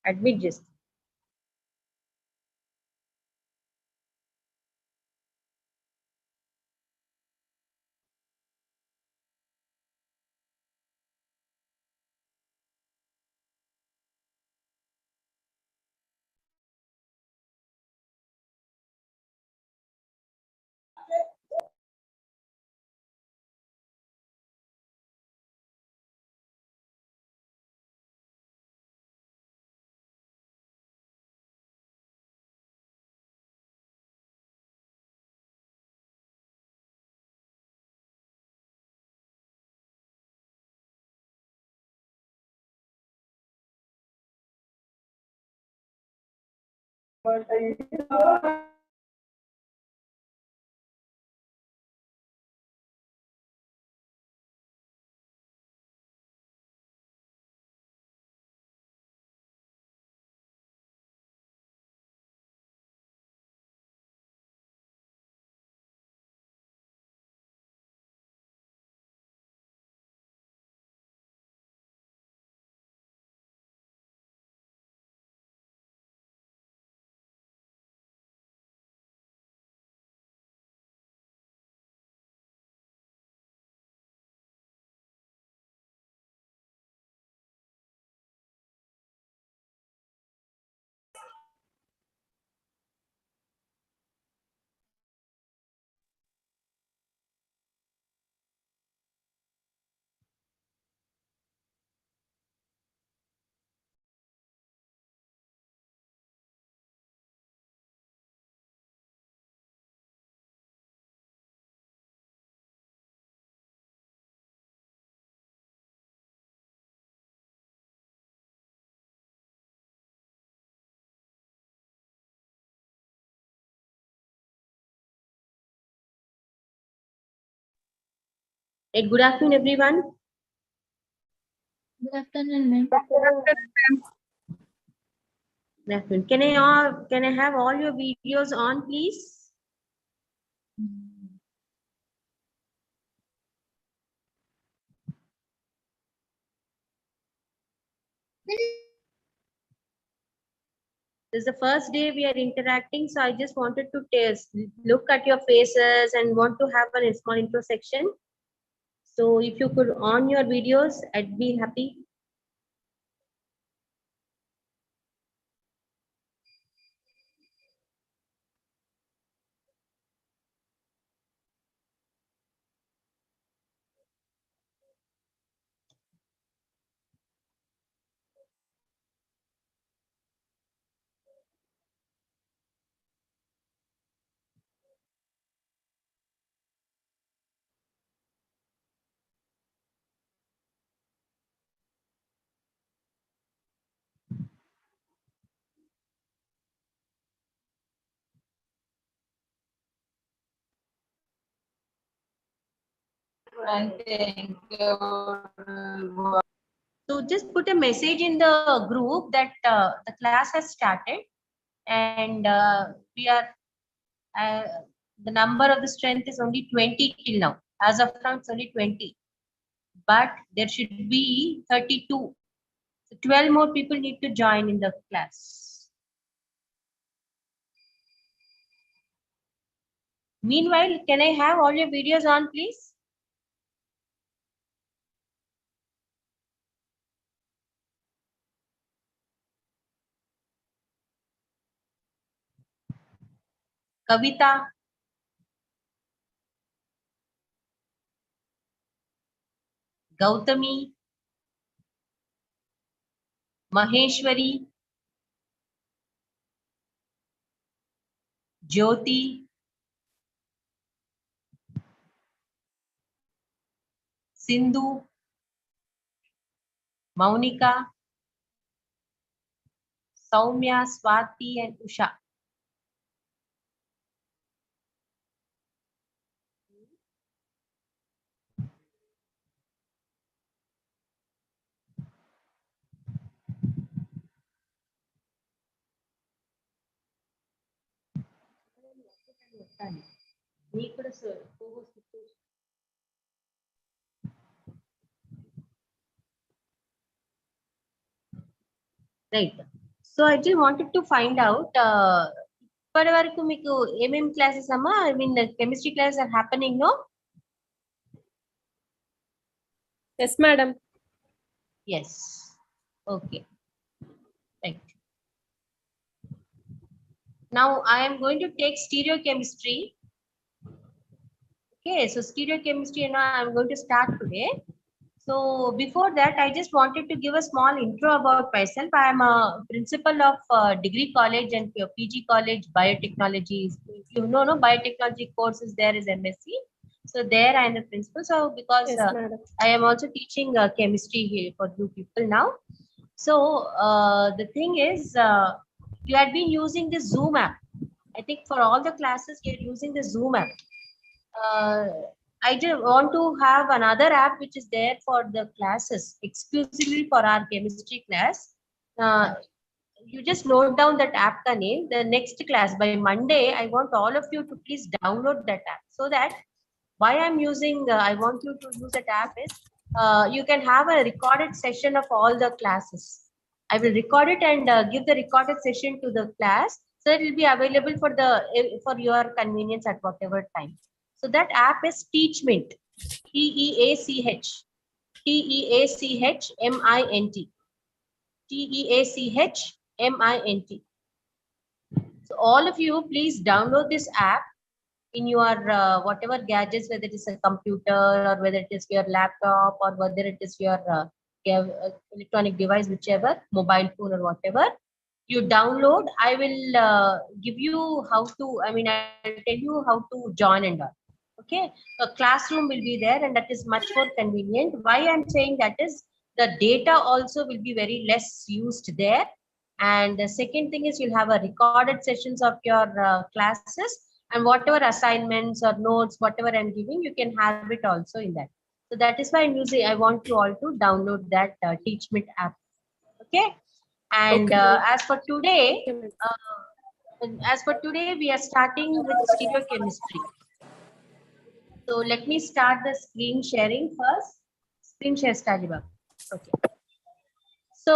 Admit just. Right, good afternoon, everyone. Good afternoon, ma'am. Good afternoon. Can I have all your videos on, please? This is the first day we are interacting, so I just wanted to test, look at your faces and want to have a small intro section. So if you could on your videos, I'd be happy. So just put a message in the group that the class has started and we are uh, the number of the strength is only 20 till now. As of now, it's only 20, but there should be 32. So 12 more people need to join in the class. Meanwhile, can I have all your videos on, please? Kavita, Gautami, Maheshwari, Jyoti, Sindhu, Maunika, Soumya, Swati, and Usha. Right. So I just wanted to find out. ఇప్పటి వరకు మీకు ఏమేం classes అమ్మా? I mean, chemistry classes are happening, no? Yes, madam. Yes. Okay. Right. Now I am going to take stereochemistry. Okay, so stereochemistry, I'm going to start today. So before that, I just wanted to give a small intro about myself. I am a principal of degree college and PG college biotechnology. You know, no biotechnology courses there is MSc. So there I am the principal. So because Yes, madam. I am also teaching chemistry here for new people now. So the thing is, you had been using the Zoom app. I think for all the classes you're using the Zoom app. I just want to have another app which is there for the classes, exclusively for our chemistry class. You just note down that app ka name. The next class by Monday, I want all of you to please download that app so that why I'm using, I want you to use that app is you can have a recorded session of all the classes. I will record it and give the recorded session to the class, so it will be available for your convenience at whatever time. So that app is Teachmint, Teachmint, Teachmint. So all of you, please download this app in your whatever gadgets, whether it is a computer or whether it is your laptop or whether it is your electronic device, whichever, mobile phone or whatever. You download. I will give you how to, I mean, I'll tell you how to join and all. Okay, a classroom will be there and that is much more convenient. Why I'm saying that is the data also will be very less used there. And the second thing is you'll have a recorded sessions of your classes, and whatever assignments or notes, whatever I'm giving, you can have it also in that. So that is why I'm using, I want you all to download that Teachmint app. Okay. And Okay. as for today, Okay, we are starting with stereochemistry. So let me start the screen sharing first. Screen share study. Okay. So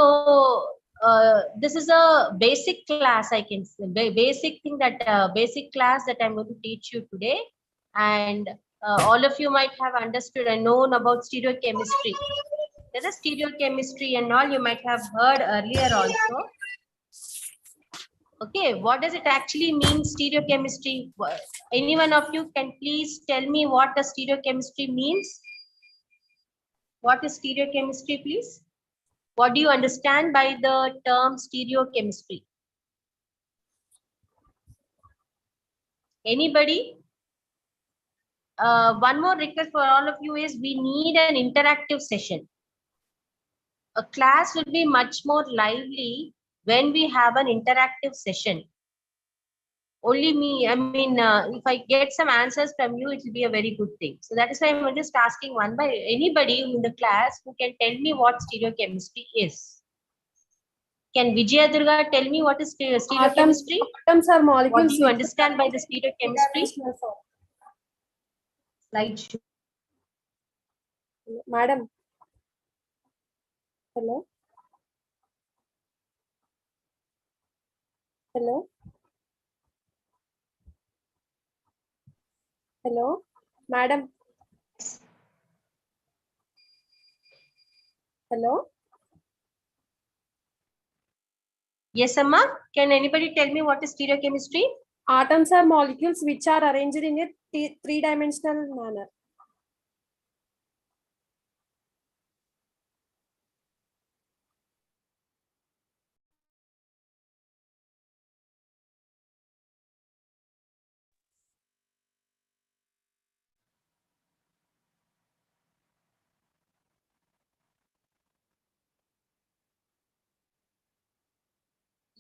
this is a basic class, I can say, basic thing that basic class that I'm going to teach you today. And all of you might have understood and known about stereochemistry. There's a stereochemistry and all you might have heard earlier also. Okay, what does it actually mean, stereochemistry? Any one of you can please tell me what the stereochemistry means? What is stereochemistry, please? What do you understand by the term stereochemistry? Anybody? One more request for all of you is we need an interactive session. A class will be much more lively when we have an interactive session. Only me, I mean, if I get some answers from you, it will be a very good thing. So that is why I'm just asking one by anybody in the class who can tell me what stereochemistry is. Can Vijaya Durga tell me what is stereochemistry? Atoms are molecules. What do you understand by the stereochemistry? Slide show. Madam. Hello. Hello. Hello, madam. Hello. Yes, Amma. Can anybody tell me what is stereochemistry? Atoms are molecules which are arranged in a three-dimensional manner.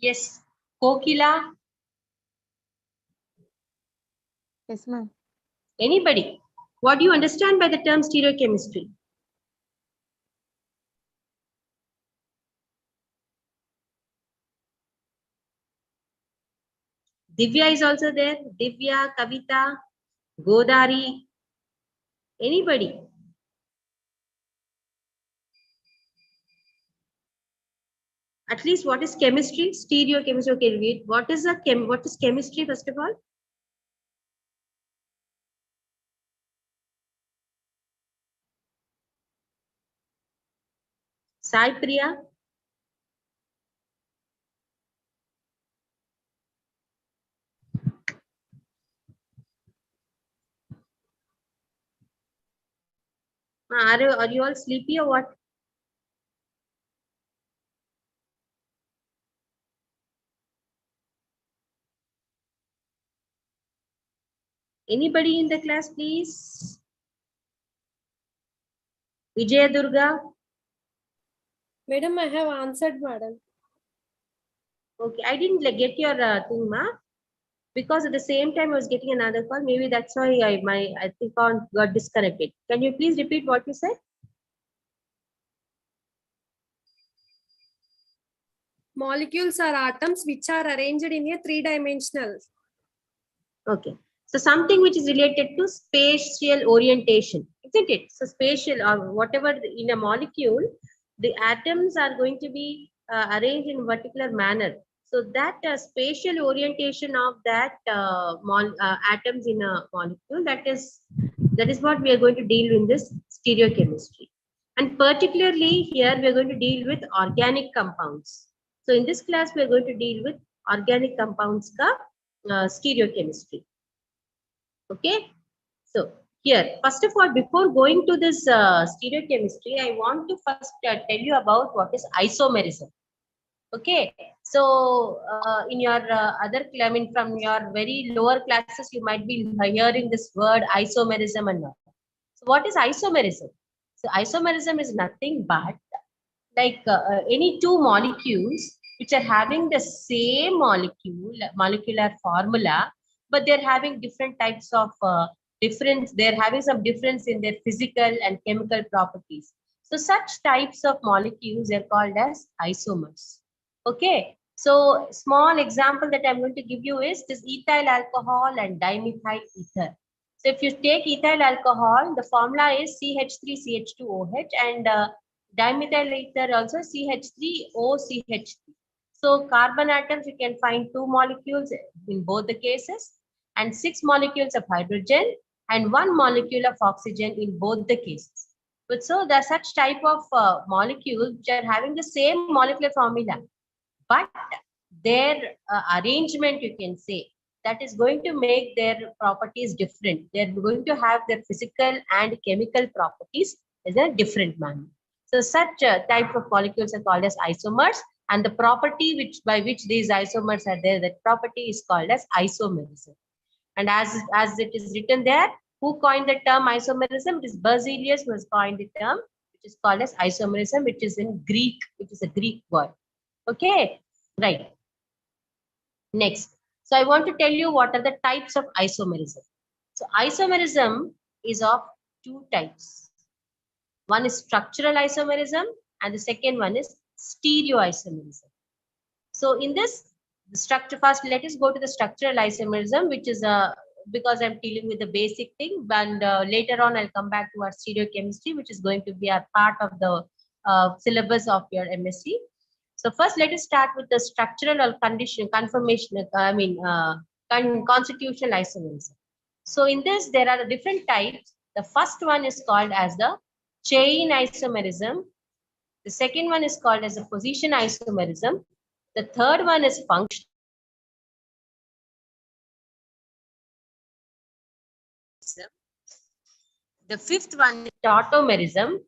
Yes. Kokila. Yes, ma'am. Anybody? What do you understand by the term stereochemistry? Divya is also there. Divya, Kavita, Godari. Anybody? At least what is chemistry? Stereochemistry. Okay, wait. What is chemistry first of all? Sai Priya. Are you all sleepy or what? Anybody in the class, please? Vijaya Durga. Madam, I have answered, madam. Okay, I didn't get your thing, ma. Because at the same time I was getting another call. Maybe that's why I think on got disconnected. Can you please repeat what you said? Molecules are atoms which are arranged in a three-dimensional. Okay. So something which is related to spatial orientation, isn't it? So spatial or whatever in a molecule, the atoms are going to be arranged in a particular manner. So that spatial orientation of that atoms in a molecule, that is what we are going to deal in this stereochemistry. And particularly here we are going to deal with organic compounds. So in this class we are going to deal with organic compounds ka stereochemistry. Okay, so here, first of all, before going to this stereochemistry, I want to first tell you about what is isomerism. Okay, so in your I mean, from your very lower classes, you might be hearing this word isomerism and all. So, what is isomerism? So, isomerism is nothing but like any two molecules which are having the same molecular formula, but they're having different types of difference. They're having some difference in their physical and chemical properties. So such types of molecules are called as isomers. Okay. So small example that I'm going to give you is this ethyl alcohol and dimethyl ether. So if you take ethyl alcohol, the formula is CH3CH2OH and dimethyl ether also CH3OCH3. So carbon atoms, you can find two molecules in both the cases and 6 molecules of hydrogen and 1 molecule of oxygen in both the cases. But so there are such type of molecules which are having the same molecular formula, but their arrangement, you can say, that is going to make their properties different. They're going to have their physical and chemical properties in a different manner. So such type of molecules are called as isomers, and the property by which these isomers are there, that property is called as isomerism. And as it is written there, who coined the term isomerism? It is Berzelius who has coined the term, which is called as isomerism, which is in Greek, which is a Greek word. Okay, right. Next, so I want to tell you what are the types of isomerism. So isomerism is of two types. One is structural isomerism and the second one is stereoisomerism. So in this structure, first let us go to the structural isomerism, which is because I'm dealing with the basic thing, and later on I'll come back to our stereochemistry, which is going to be a part of the syllabus of your MSc. So first, let us start with the structural or constitutional isomerism. So in this, there are different types. The first one is called as the chain isomerism. The second one is called as the position isomerism. The third one is function. The fifth one is tautomerism.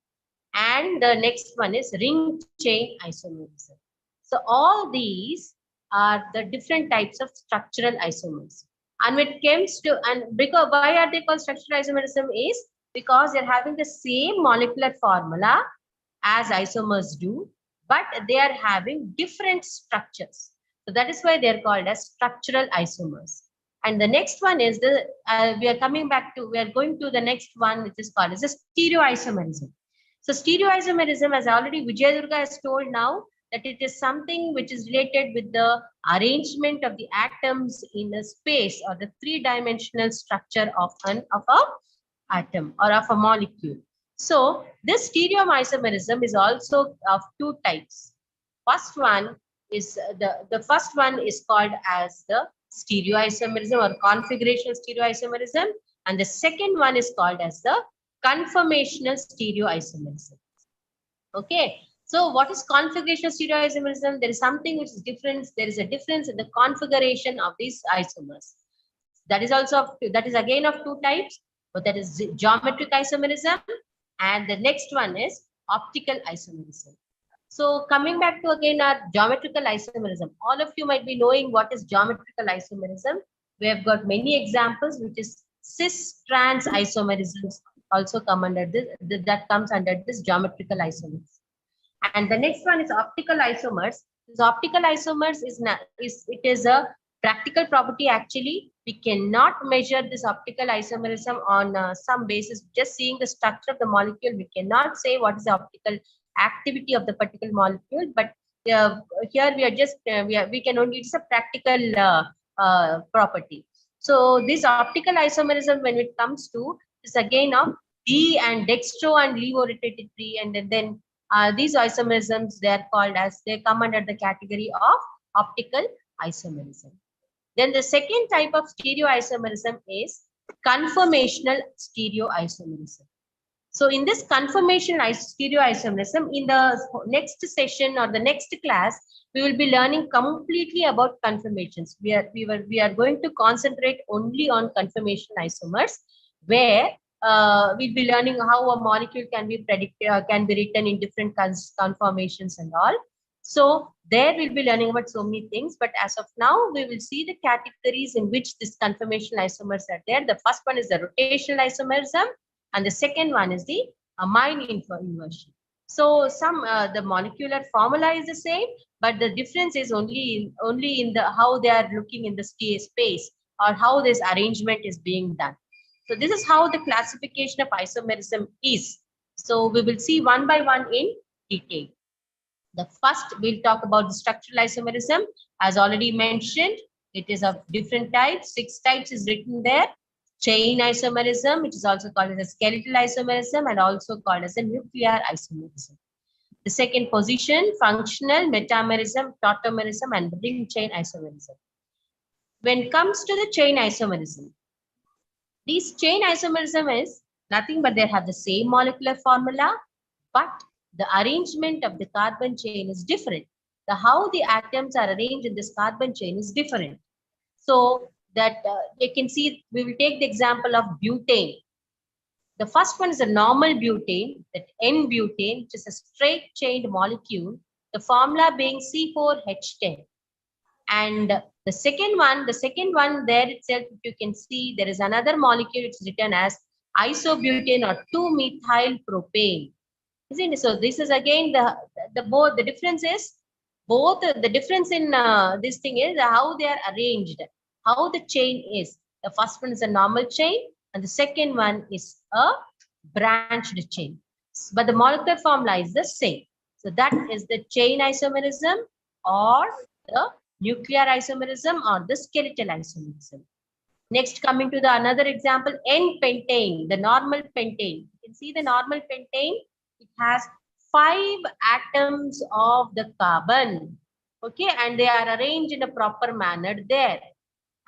And the next one is ring chain isomerism. So all these are the different types of structural isomers. And when it comes to, and because why are they called structural isomerism is because they're having the same molecular formula as isomers do, but they are having different structures. So that is why they are called as structural isomers. And the next one is we are going to the next one, which is called as a stereoisomerism. So stereoisomerism, as already Vijay Durga has told now, that it is something which is related with the arrangement of the atoms in a space or the three-dimensional structure of a atom or of a molecule. So this stereoisomerism is also of two types. First one is the first one is called as the stereoisomerism or configurational stereoisomerism, and the second one is called as the conformational stereoisomerism. Okay, so what is configurational stereoisomerism? There is something which is different. There is a difference in the configuration of these isomers. That is again of two types, but that is geometric isomerism, and the next one is optical isomerism. So coming back to again our geometrical isomerism, all of you might be knowing what is geometrical isomerism. We have got many examples, which is cis-trans isomerisms also come under this, that comes under this geometrical isomerism. And the next one is optical isomers. This optical isomers is a practical property. Actually, we cannot measure this optical isomerism on some basis. Just seeing the structure of the molecule, we cannot say what is the optical activity of the particular molecule. But here we are just we can only, it's a practical property. So this optical isomerism, when it comes to, is again of D and dextro and levo-rotated tree, and then these isomerisms, they come under the category of optical isomerism. Then the second type of stereoisomerism is conformational stereoisomerism. So in this conformational stereoisomerism, in the next session or the next class, we will be learning completely about conformations. We are going to concentrate only on conformational isomers, where we'll be learning how a molecule can be written in different conformations and all. So there we'll be learning about so many things, but as of now, we will see the categories in which this conformational isomers are there. The first one is the rotational isomerism, and the second one is the amine inversion. So the molecular formula is the same, but the difference is only in the how they are looking in the space or how this arrangement is being done. So this is how the classification of isomerism is. So we will see one by one in detail. The first, we'll talk about the structural isomerism. As already mentioned, it is of different types. 6 types is written there. Chain isomerism, which is also called as a skeletal isomerism and also called as a nuclear isomerism. The second position, functional, metamerism, tautomerism, and ring chain isomerism. When it comes to the chain isomerism, these chain isomerism is nothing but they have the same molecular formula, but the arrangement of the carbon chain is different. How the atoms are arranged in this carbon chain is different. So that you can see, we will take the example of butane. The first one is a normal butane, that N-butane, which is a straight chained molecule, the formula being C4H10. And the second one there itself, you can see there is another molecule which is written as isobutane or 2-methyl propane. Isn't it? So this is again the difference is the difference in this thing is how they are arranged, how the chain is. The first one is a normal chain and the second one is a branched chain. But the molecular formula is the same. So that is the chain isomerism or the nuclear isomerism or the skeletal isomerism. Next, coming to the another example, N-pentane, the normal pentane. You can see the normal pentane. It has 5 atoms of the carbon, okay, and they are arranged in a proper manner there.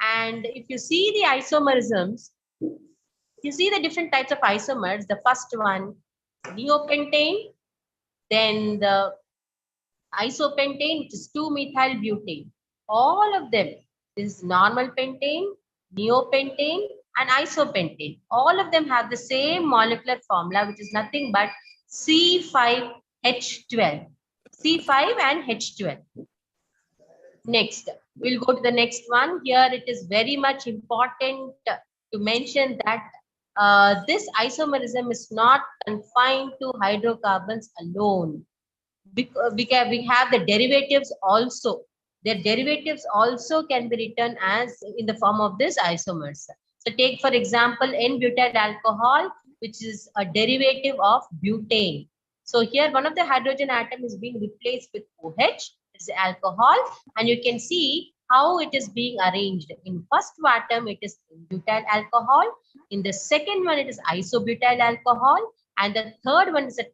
And if you see the isomerisms, you see the different types of isomers. The first one, neopentane, then the isopentane, which is 2-methyl butane. All of them is normal pentane, neopentane, and isopentane. All of them have the same molecular formula, which is nothing but C5H12. C5 and H12. Next, we'll go to the next one. Here it is very much important to mention that this isomerism is not confined to hydrocarbons alone. Because we have the derivatives also. their derivatives also can be written as in the form of this isomers. So take for example N-butyl alcohol, which is a derivative of butane. So here one of the hydrogen atom is being replaced with OH, is alcohol, and you can see how it is being arranged. In first atom it is butyl alcohol, in the second one it is isobutyl alcohol, and the third one is a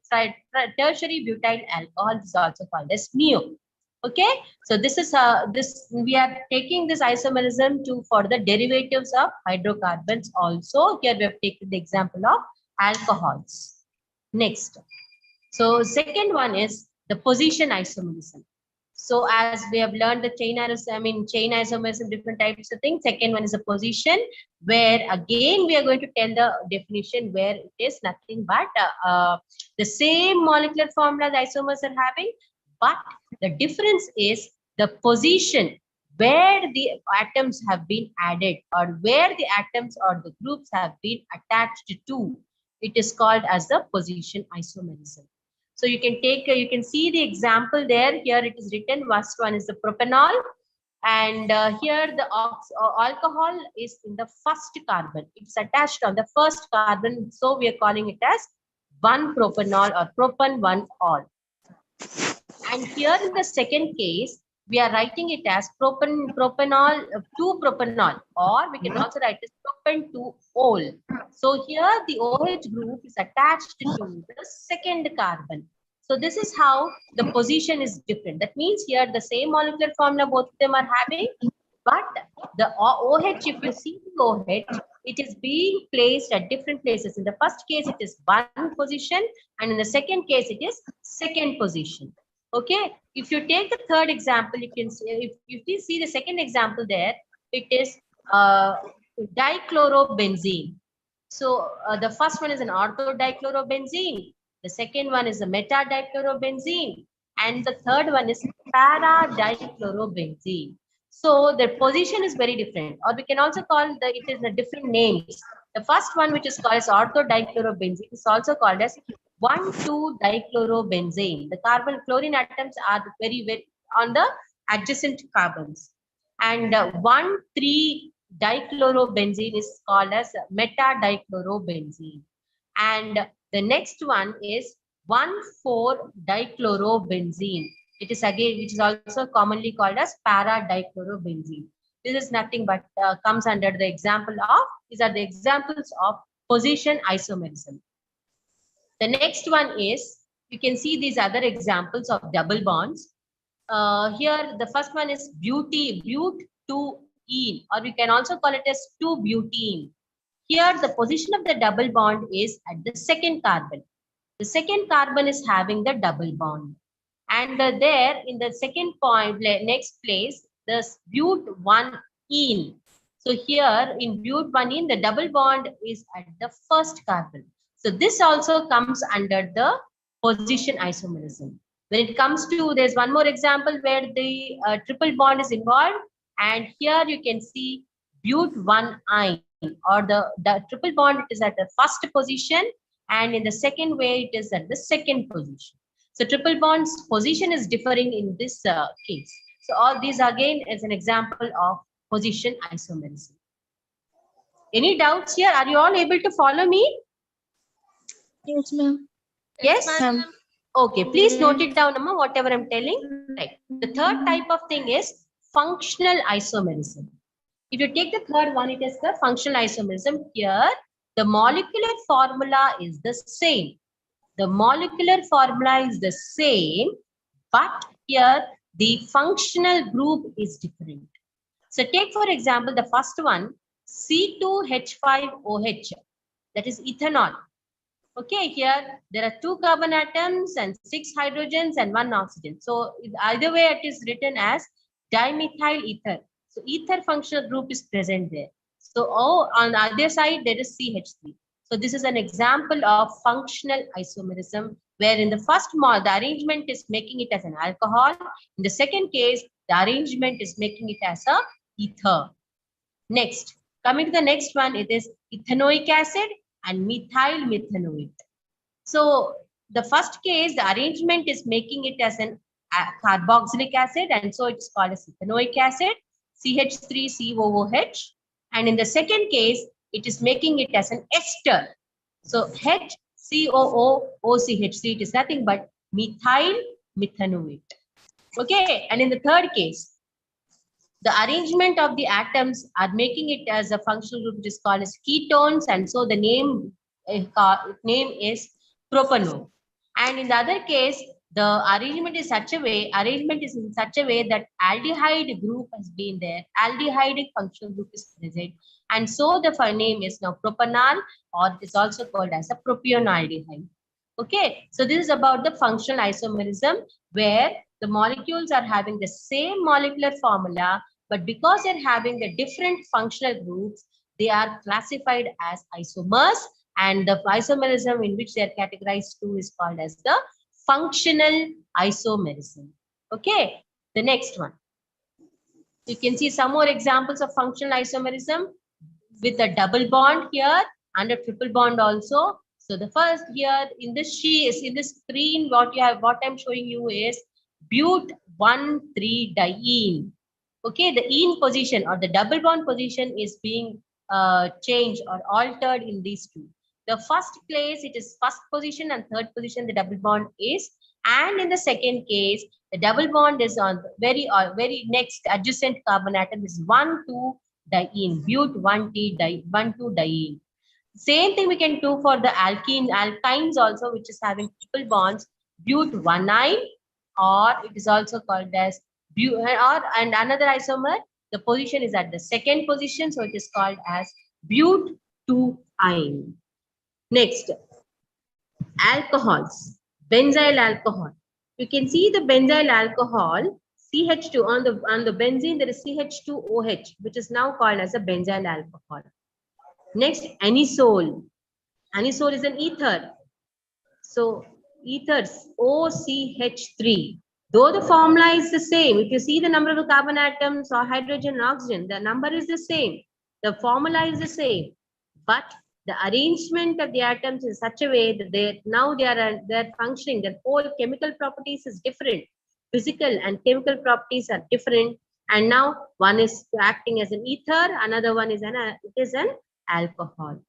tertiary butyl alcohol, is also called as neo. Okay, so this is this we are taking this isomerism to for the derivatives of hydrocarbons also. Here we have taken the example of alcohols. Next, so second one is the position isomerism. So as we have learned the chain isomerism, different types of things. Second one is a position, where again we are going to tell the definition, where it is nothing but the same molecular formula the isomers are having, but the difference is the position where the atoms have been added, or where the atoms or the groups have been attached to. It is called as the position isomerism. So you can take, you can see the example there. Here it is written, first one is the propanol, and here the alcohol is in the first carbon. It's attached on the first carbon, so we are calling it as 1-propanol or propan-1-ol. And here in the second case, we are writing it as propanol 2-propanol, or we can also write it propan-2-ol. So here the OH group is attached to the second carbon. So this is how the position is different. That means here the same molecular formula both of them are having, but the OH, if you see the OH, it is being placed at different places. In the first case, it is 1 position, and in the second case, it is second position. Okay, if you take the third example, you can see, if you see the second example there, it is dichlorobenzene. So the first one is an orthodichlorobenzene, the second one is a metadichlorobenzene, and the third one is paradichlorobenzene. So the position is very different, or we can also call it is a different names. The first one, which is called as orthodichlorobenzene, is also called as 1,2-dichlorobenzene. The carbon chlorine atoms are very on the adjacent carbons, and 1,3-dichlorobenzene is called as metadichlorobenzene, and the next one is 1,4-dichlorobenzene. It is again, which is also commonly called as paradichlorobenzene. This is nothing but comes under the example of, these are the examples of position isomerism. The next one is, you can see these other examples of double bonds. Here, the first one is but-2-ene, or we can also call it as 2-butene. Here, the position of the double bond is at the second carbon. The second carbon is having the double bond. And there, in the second point, next place, the but-1-ene. So here, in but-1-ene, the double bond is at the first carbon. So this also comes under the position isomerism. When it comes to, there's one more example where the triple bond is involved, and here you can see but-1-ine, or the triple bond, it is at the first position, and in the second way it is at the second position. So triple bond's position is differing in this case. So all these again is an example of position isomerism. Any doubts here? Are you all able to follow me? Yes, ma'am. Yes, ma'am. Okay, please note it down, Amma, whatever I'm telling. Right. The third type of thing is functional isomerism. If you take the third one, it is the functional isomerism. Here, the molecular formula is the same. The molecular formula is the same, but here the functional group is different. So take, for example, the first one, C2H5OH, that is ethanol. Okay, here there are 2 carbon atoms and 6 hydrogens and 1 oxygen. So either way it is written as dimethyl ether. So ether functional group is present there. So on the other side there is CH3. So this is an example of functional isomerism, where in the first the arrangement is making it as an alcohol. In the second case, the arrangement is making it as a ether. Next, coming to the next one, it is ethanoic acid and methyl methanoate. So the first case, the arrangement is making it as an carboxylic acid, and so it's called as ethanoic acid, CH3COOH. And in the second case, it is making it as an ester. So HCOOOCH3, it is nothing but methyl methanoate. Okay, and in the third case, the arrangement of the atoms are making it as a functional group which is called as ketones, and so the name is propanone. And in the other case, the arrangement is in such a way that aldehyde group has been there, aldehyde functional group is present, and so the name is now propanol, or it is also called as a propionaldehyde. Okay, so this is about the functional isomerism, where the molecules are having the same molecular formula, but because they're having the different functional groups, they are classified as isomers, and the isomerism in which they are categorized to is called as the functional isomerism. Okay, the next one. You can see some more examples of functional isomerism with a double bond here and a triple bond also. So the first here in this screen, what I'm showing you is but-1,3-diene. Okay, the ene position or the double bond position is being changed or altered in these two. The first place, it is first position, and third position, the double bond is. And in the second case, the double bond is on the very next adjacent carbon atom is 1,2-diene, but-1,2-diene. Same thing we can do for the alkynes also, which is having triple bonds, but-1-ine, or it is also called as and another isomer, the position is at the second position, so it is called as but-2-ine. Next, alcohols, benzyl alcohol. You can see the benzyl alcohol CH2 on the benzene, there is CH2OH, which is now called as a benzyl alcohol. Next, anisole. Anisole is an ether. So ethers, OCH3. Though the formula is the same, if you see the number of the carbon atoms or hydrogen and oxygen, the number is the same. The formula is the same. But the arrangement of the atoms in such a way that they're functioning, their whole chemical properties is different. Physical and chemical properties are different. And now one is acting as an ether, another one is an alcohol.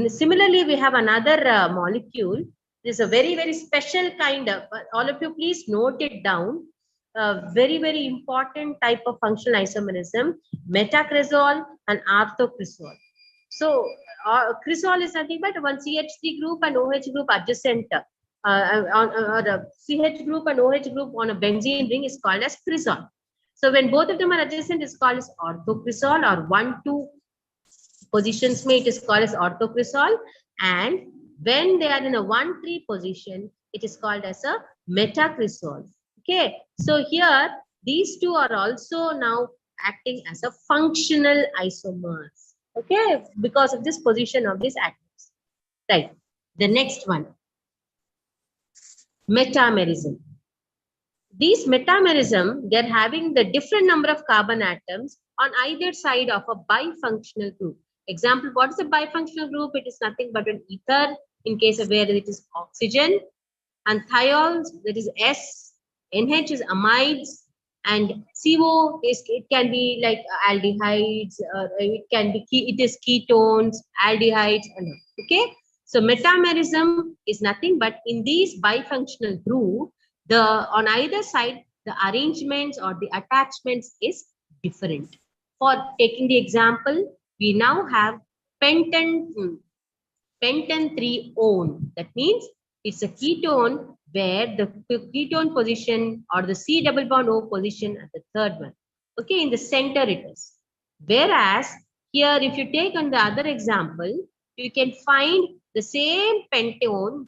Similarly, we have another molecule. This is a very special kind of, all of you please note it down. Very important type of functional isomerism, metacresol and orthocresol. So cresol is nothing but one CH3 group and OH group adjacent, or the CH group and OH group on a benzene ring is called as cresol. So when both of them are adjacent, it's called as orthocresol, or 1-2 positions mate is called as orthocresol, and when they are in a 1-3 position, it is called as a metacresol. Okay, so here these two are also now acting as a functional isomers. Okay, because of this position of these atoms. Right. The next one, metamerism. These metamerism, they're having the different number of carbon atoms on either side of a bifunctional group. Example, what is a bifunctional group? It is nothing but an ether in case of where it is oxygen, and thiols, that is S, NH is amides, and CO is, it can be like aldehydes, it is ketones, aldehydes, and okay. So metamerism is nothing but in these bifunctional group, on either side, the arrangements or the attachments is different. For taking the example, we now have pentan 3-one. That means it's a ketone where the ketone position or the C double bond O position at the third one. Okay, in the center it is. Whereas here, if you take on the other example, you can find the same pentanone,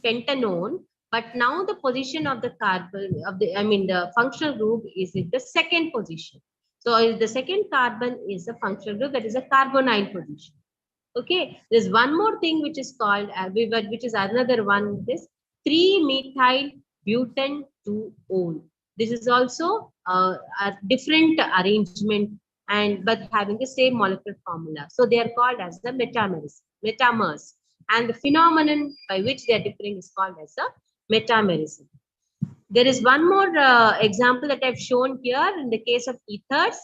but now the position of the carbon the functional group is in the second position. So the second carbon is a functional group, that is a carbonyl position. Okay, there's one more thing which is called, which is another one, this 3-methyl-butane-2-one. This is also a different arrangement but having the same molecular formula. So they are called as the metamers. And the phenomenon by which they are differing is called as a metamerism. There is one more example that I've shown here in the case of ethers.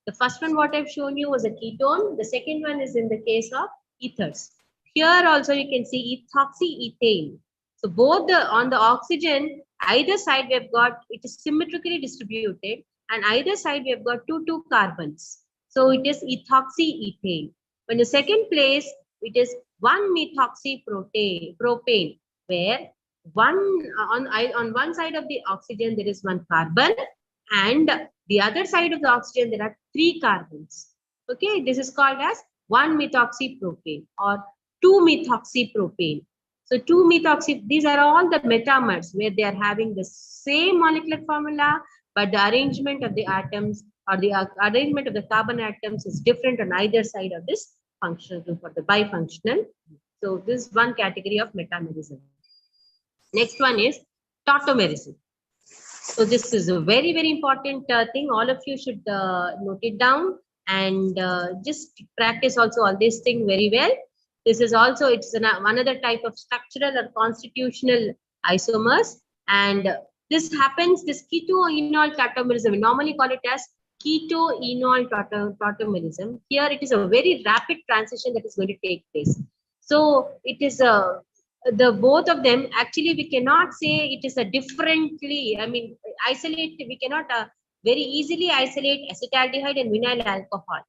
The first one what I've shown you was a ketone. The second one is in the case of ethers. Here also you can see ethoxyethane. So both on the oxygen, either side we have got, it is symmetrically distributed, and either side we have got two carbons. So it is ethoxyethane. In the second place, it is 1-methoxypropane, where on one side of the oxygen there is one carbon, and the other side of the oxygen there are 3 carbons. Okay, this is called as 1-methoxypropane or 2-methoxypropane. So 2-methoxy, these are all the metamers where they are having the same molecular formula, but the arrangement of the atoms or the arrangement of the carbon atoms is different on either side of this functional group or the bifunctional. So this is one category of metamerism. Next one is tautomerism. So this is a very, very important thing. All of you should note it down and just practice also all this thing very well. This is also, it's another type of structural or constitutional isomers. And this happens, this keto-enol tautomerism, we normally call it as keto-enol tautomerism. Here it is a very rapid transition that is going to take place. So it is the both of them, actually we cannot say it is a differently, I mean, isolate, we cannot very easily isolate acetaldehyde and vinyl alcohol.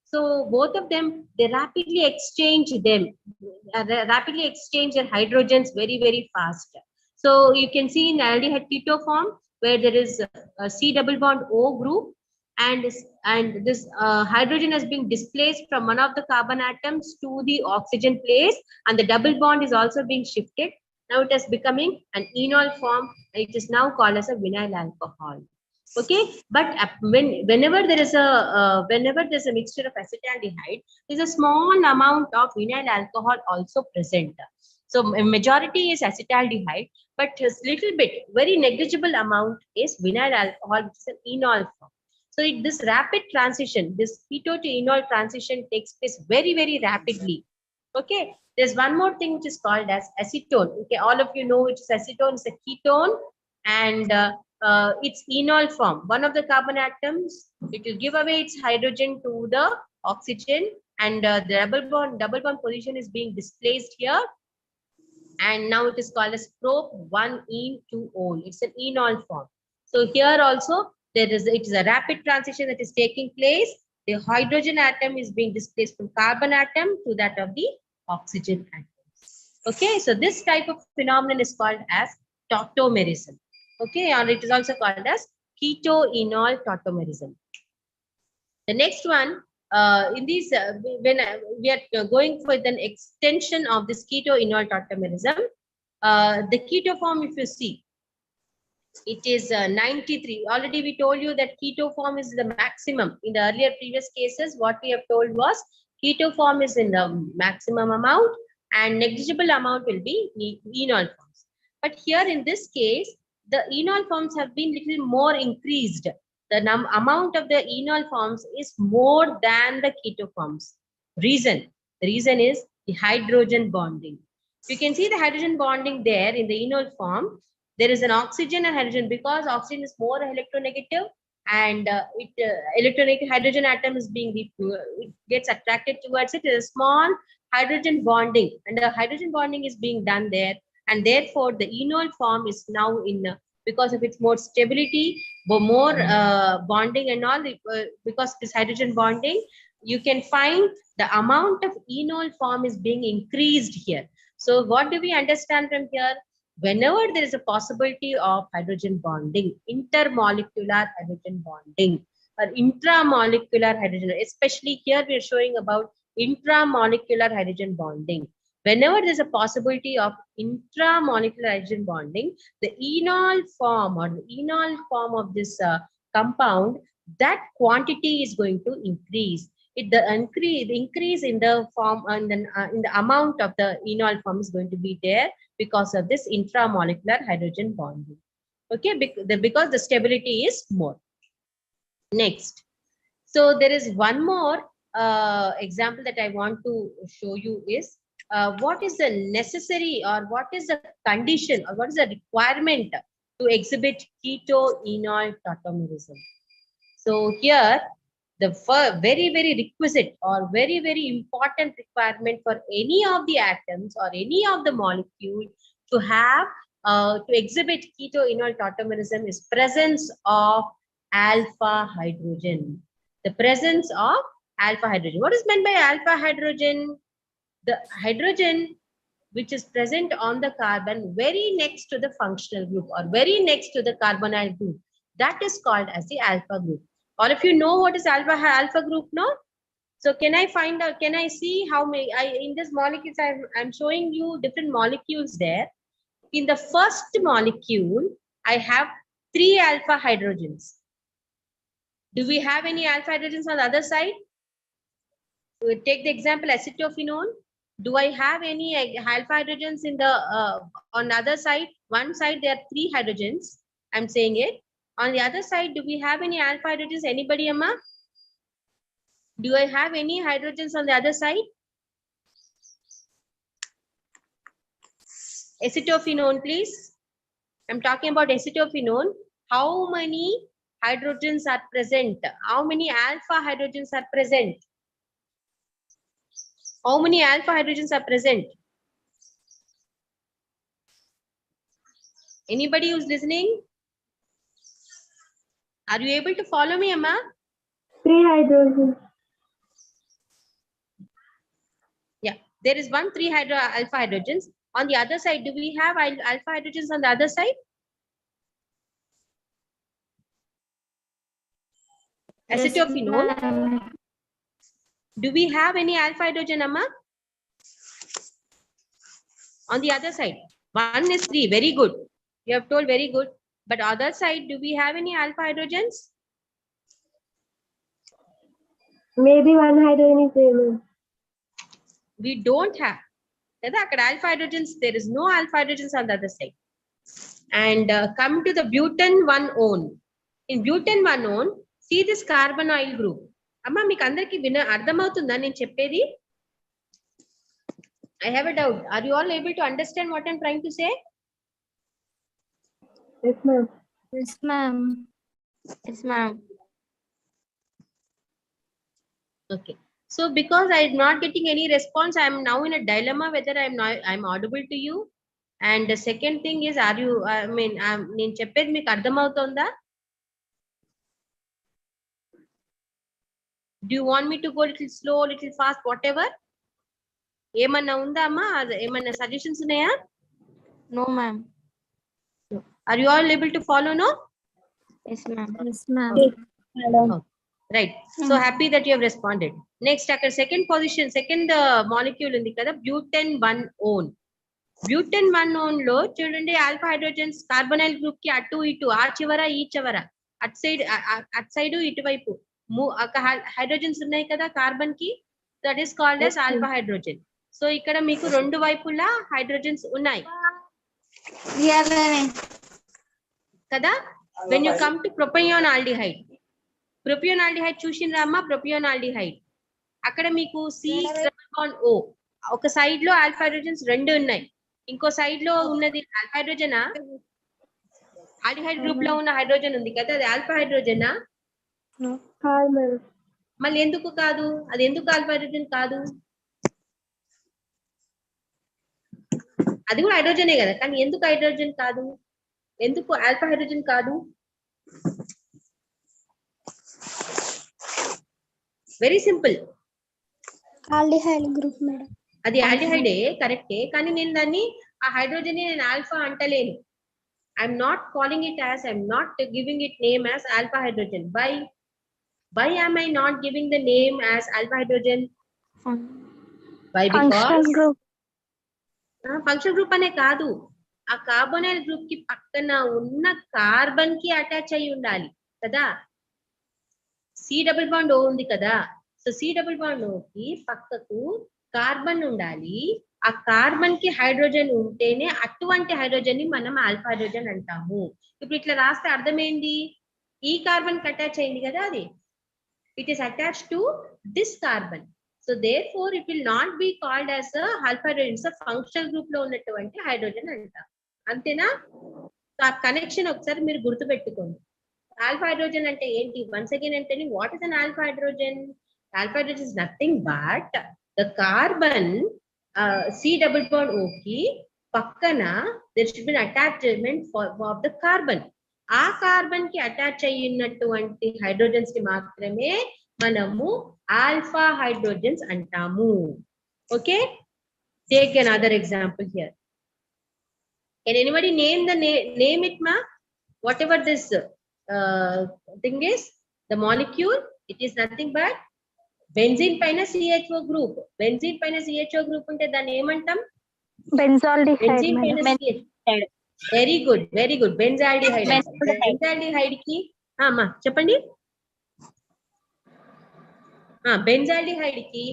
So both of them, they rapidly exchange their hydrogens very, very fast. So you can see in aldehyde keto form where there is a C double bond O group, and this hydrogen has been displaced from one of the carbon atoms to the oxygen place, and the double bond is also being shifted. Now it is becoming an enol form. It is now called as a vinyl alcohol. Okay, but whenever there's a mixture of acetaldehyde, there's a small amount of vinyl alcohol also present. So majority is acetaldehyde, but a little bit, very negligible amount is vinyl alcohol, which is an enol form. So this rapid transition, this keto to enol transition takes place very, very rapidly. Okay, there's one more thing which is called as acetone. Okay, all of you know which is acetone. It's a ketone, and its enol form. One of the carbon atoms, it will give away its hydrogen to the oxygen, and the double bond position is being displaced here. And now it is called as prop-1-ene-2-ol. It's an enol form. So here also it is a rapid transition that is taking place. The hydrogen atom is being displaced from carbon atom to that of the oxygen atom. Okay, so this type of phenomenon is called as tautomerism. Okay, or it is also called as keto-enol tautomerism. The next one, in these, when we are going for an extension of this keto-enol tautomerism, the keto form, if you see, it is 93. Already we told you that keto form is the maximum. In the earlier previous cases, what we have told was keto form is in the maximum amount and negligible amount will be enol forms. But here in this case, the enol forms have been little more increased. The amount of the enol forms is more than the keto forms. The reason is the hydrogen bonding. You can see the hydrogen bonding there in the enol form. There is an oxygen and hydrogen, because oxygen is more electronegative, and electronegative hydrogen atom is being it gets attracted towards it. There is a small hydrogen bonding, and the hydrogen bonding is being done there, and therefore the enol form is now in because of its more stability, more bonding and all. Because this hydrogen bonding, you can find the amount of enol form is being increased here. So what do we understand from here? Whenever there is a possibility of hydrogen bonding, intermolecular hydrogen bonding or intramolecular hydrogen, especially here we are showing about intramolecular hydrogen bonding. Whenever there is a possibility of intramolecular hydrogen bonding, the enol form of this compound, that quantity is going to increase. The increase in the form and then in the amount of the enol form is going to be there because of this intramolecular hydrogen bonding. Okay, because the stability is more. Next, so there is one more example that I want to show you is what is the necessary or what is the condition or what is the requirement to exhibit keto-enol tautomerism. So here, the very, very requisite or very, very important requirement for any of the atoms or any of the molecule to have to exhibit keto-enol tautomerism is presence of alpha hydrogen. The presence of alpha hydrogen. What is meant by alpha hydrogen? The hydrogen which is present on the carbon very next to the functional group or very next to the carbonyl group. That is called as the alpha group. All of you know what is alpha group, no? So can I find out, can I see how many, in this molecules, I'm showing you different molecules there. In the first molecule, I have 3 alpha hydrogens. Do we have any alpha hydrogens on the other side? We'll take the example acetophenone. Do I have any alpha hydrogens in the on the other side? One side there are 3 hydrogens. I'm saying it. On the other side, do we have any alpha hydrogens? Anybody, Amma? Do I have any hydrogens on the other side? Acetophenone, please. I'm talking about acetophenone. How many hydrogens are present? How many alpha hydrogens are present? How many alpha hydrogens are present? Anybody who's listening? Are you able to follow me, Amma? 3 hydrogens. Yeah, there is 3 alpha hydrogens. On the other side, do we have alpha hydrogens on the other side? Acetophenone. Do we have any alpha hydrogen, Amma? On the other side, 1 is 3. Very good. You have told very good. But other side, do we have any alpha hydrogens? Maybe 1 hydrogen is there. We don't have. Alpha hydrogens, there is no alpha hydrogens on the other side. And come to the butane 1-one. In butane 1-one, see this carbonyl group. Amma, meeku andariki ardhamautunda nenu cheppedi? I have a doubt. Are you all able to understand what I'm trying to say? Yes, ma'am. Yes, ma'am. Yes, ma'am. Okay. So because I'm not getting any response, I'm now in a dilemma whether I'm audible to you. And the second thing is, are you? I mean, nenu cheppedi meeku ardhamautunda? Do you want me to go little slow, little fast, whatever? ఏమన్నా ఉందా అమ్మా? ఏమన్నా suggestions ఉన్నాయా? No, ma'am. Are you all able to follow, no? Yes, ma'am. Yes, ma'am. Oh, right. So happy that you have responded. Next, after second position, second molecule ఉంది కదా, butane 1-one. Butane 1-one లో చూడండి, alpha hydrogens carbonyl group కి అటు ఇటు, ఆ చివర ఈ చివర, అటు సైడ్ ఇటువైపు హైడ్రోజన్స్ ఉన్నాయి కదా కార్బన్ కి, that is called as alpha hydrogen. So ఇక్కడ మీకు 2 వైపులా హైడ్రోజన్స్ ఉన్నాయి కదా. when you come to propanoldehyde, propanoldehyde చూసిండ్రా అమ్మా? propanoldehyde అక్కడ మీకు C-O, ఒక సైడ్ లో ఆల్ఫా హైడ్రోజన్స్ 2 ఉన్నాయి, ఇంకో సైడ్ లో ఉన్నది ఆల్ఫా హైడ్రోజనా? ఆల్డిహైడ్ గ్రూప్ లో ఉన్న హైడ్రోజన్ ఉంది కదా, అది ఆల్ఫా హైడ్రోజనా? మళ్ళీ ఎందుకు కాదు? అది ఎందుకు ఆల్ఫా హైడ్రోజన్ కాదు? అది కూడా హైడ్రోజనే కదా, కానీ ఎందుకు హైడ్రోజన్ కాదు? ఎందుకు ఆల్ఫా హైడ్రోజన్ కాదు? Very simple. Aldehyde group madam. అది ఆల్డిహైడే, కరెక్టే, కానీ నేను దాన్ని ఆ హైడ్రోజన్ నేను ఆల్ఫా అంటలేను. I'm not calling it as, I'm not giving it name as alpha hydrogen. Why am I not giving the name as alpha hydrogen? Why? Because functional group అనే కాదు, ఆ కార్బొనైల్ గ్రూప్ కి పక్కన ఉన్న carbon కి attach అయి ఉండాలి కదా. C-O ఉంది కదా, సో C-O కి పక్కకు కార్బన్ ఉండాలి. ఆ కార్బన్ కి హైడ్రోజన్ ఉంటేనే అటువంటి హైడ్రోజన్ ని మనం ఆల్ఫా హైడ్రోజన్ అంటాము. ఇప్పుడు ఇట్లా రాస్తే అర్థమైంది, ఈ కార్బన్ కి అటాచ్ అయింది కదా, అది it is attached to this carbon. So therefore it will not be called as a alpha hydrogen. It's a functional group lo unnatuvanti hydrogen anta. Antena? So ఆ కనెక్షన్ ఒకసారి మీరు గుర్తుపెట్టుకోండి. ఆల్ఫా హైడ్రోజన్ అంటే ఏంటి? Once again అంటే what is an alpha hydrogen? Alpha hydrogen is nothing but the carbon C double bond O కి పక్కన there should be an attachment of the carbon. ఆ కార్బన్ కి అటాచ్ అయినటువంటి హైడ్రోజన్స్ ని మాత్రమే మనము ఆల్ఫా హైడ్రోజన్స్ అంటాము. Okay, take another example here. Can anybody name the name it, ma? Whatever this thing is, the molecule, it is nothing but benzene paina CHO group. Benzene paina CHO group unte danni em antam? Benzaldehyde, Benzene paina madam. CH. Very good, very good. Benzaldehyde. Benzaldehyde ki ma cheppandi. Benzaldehyde ki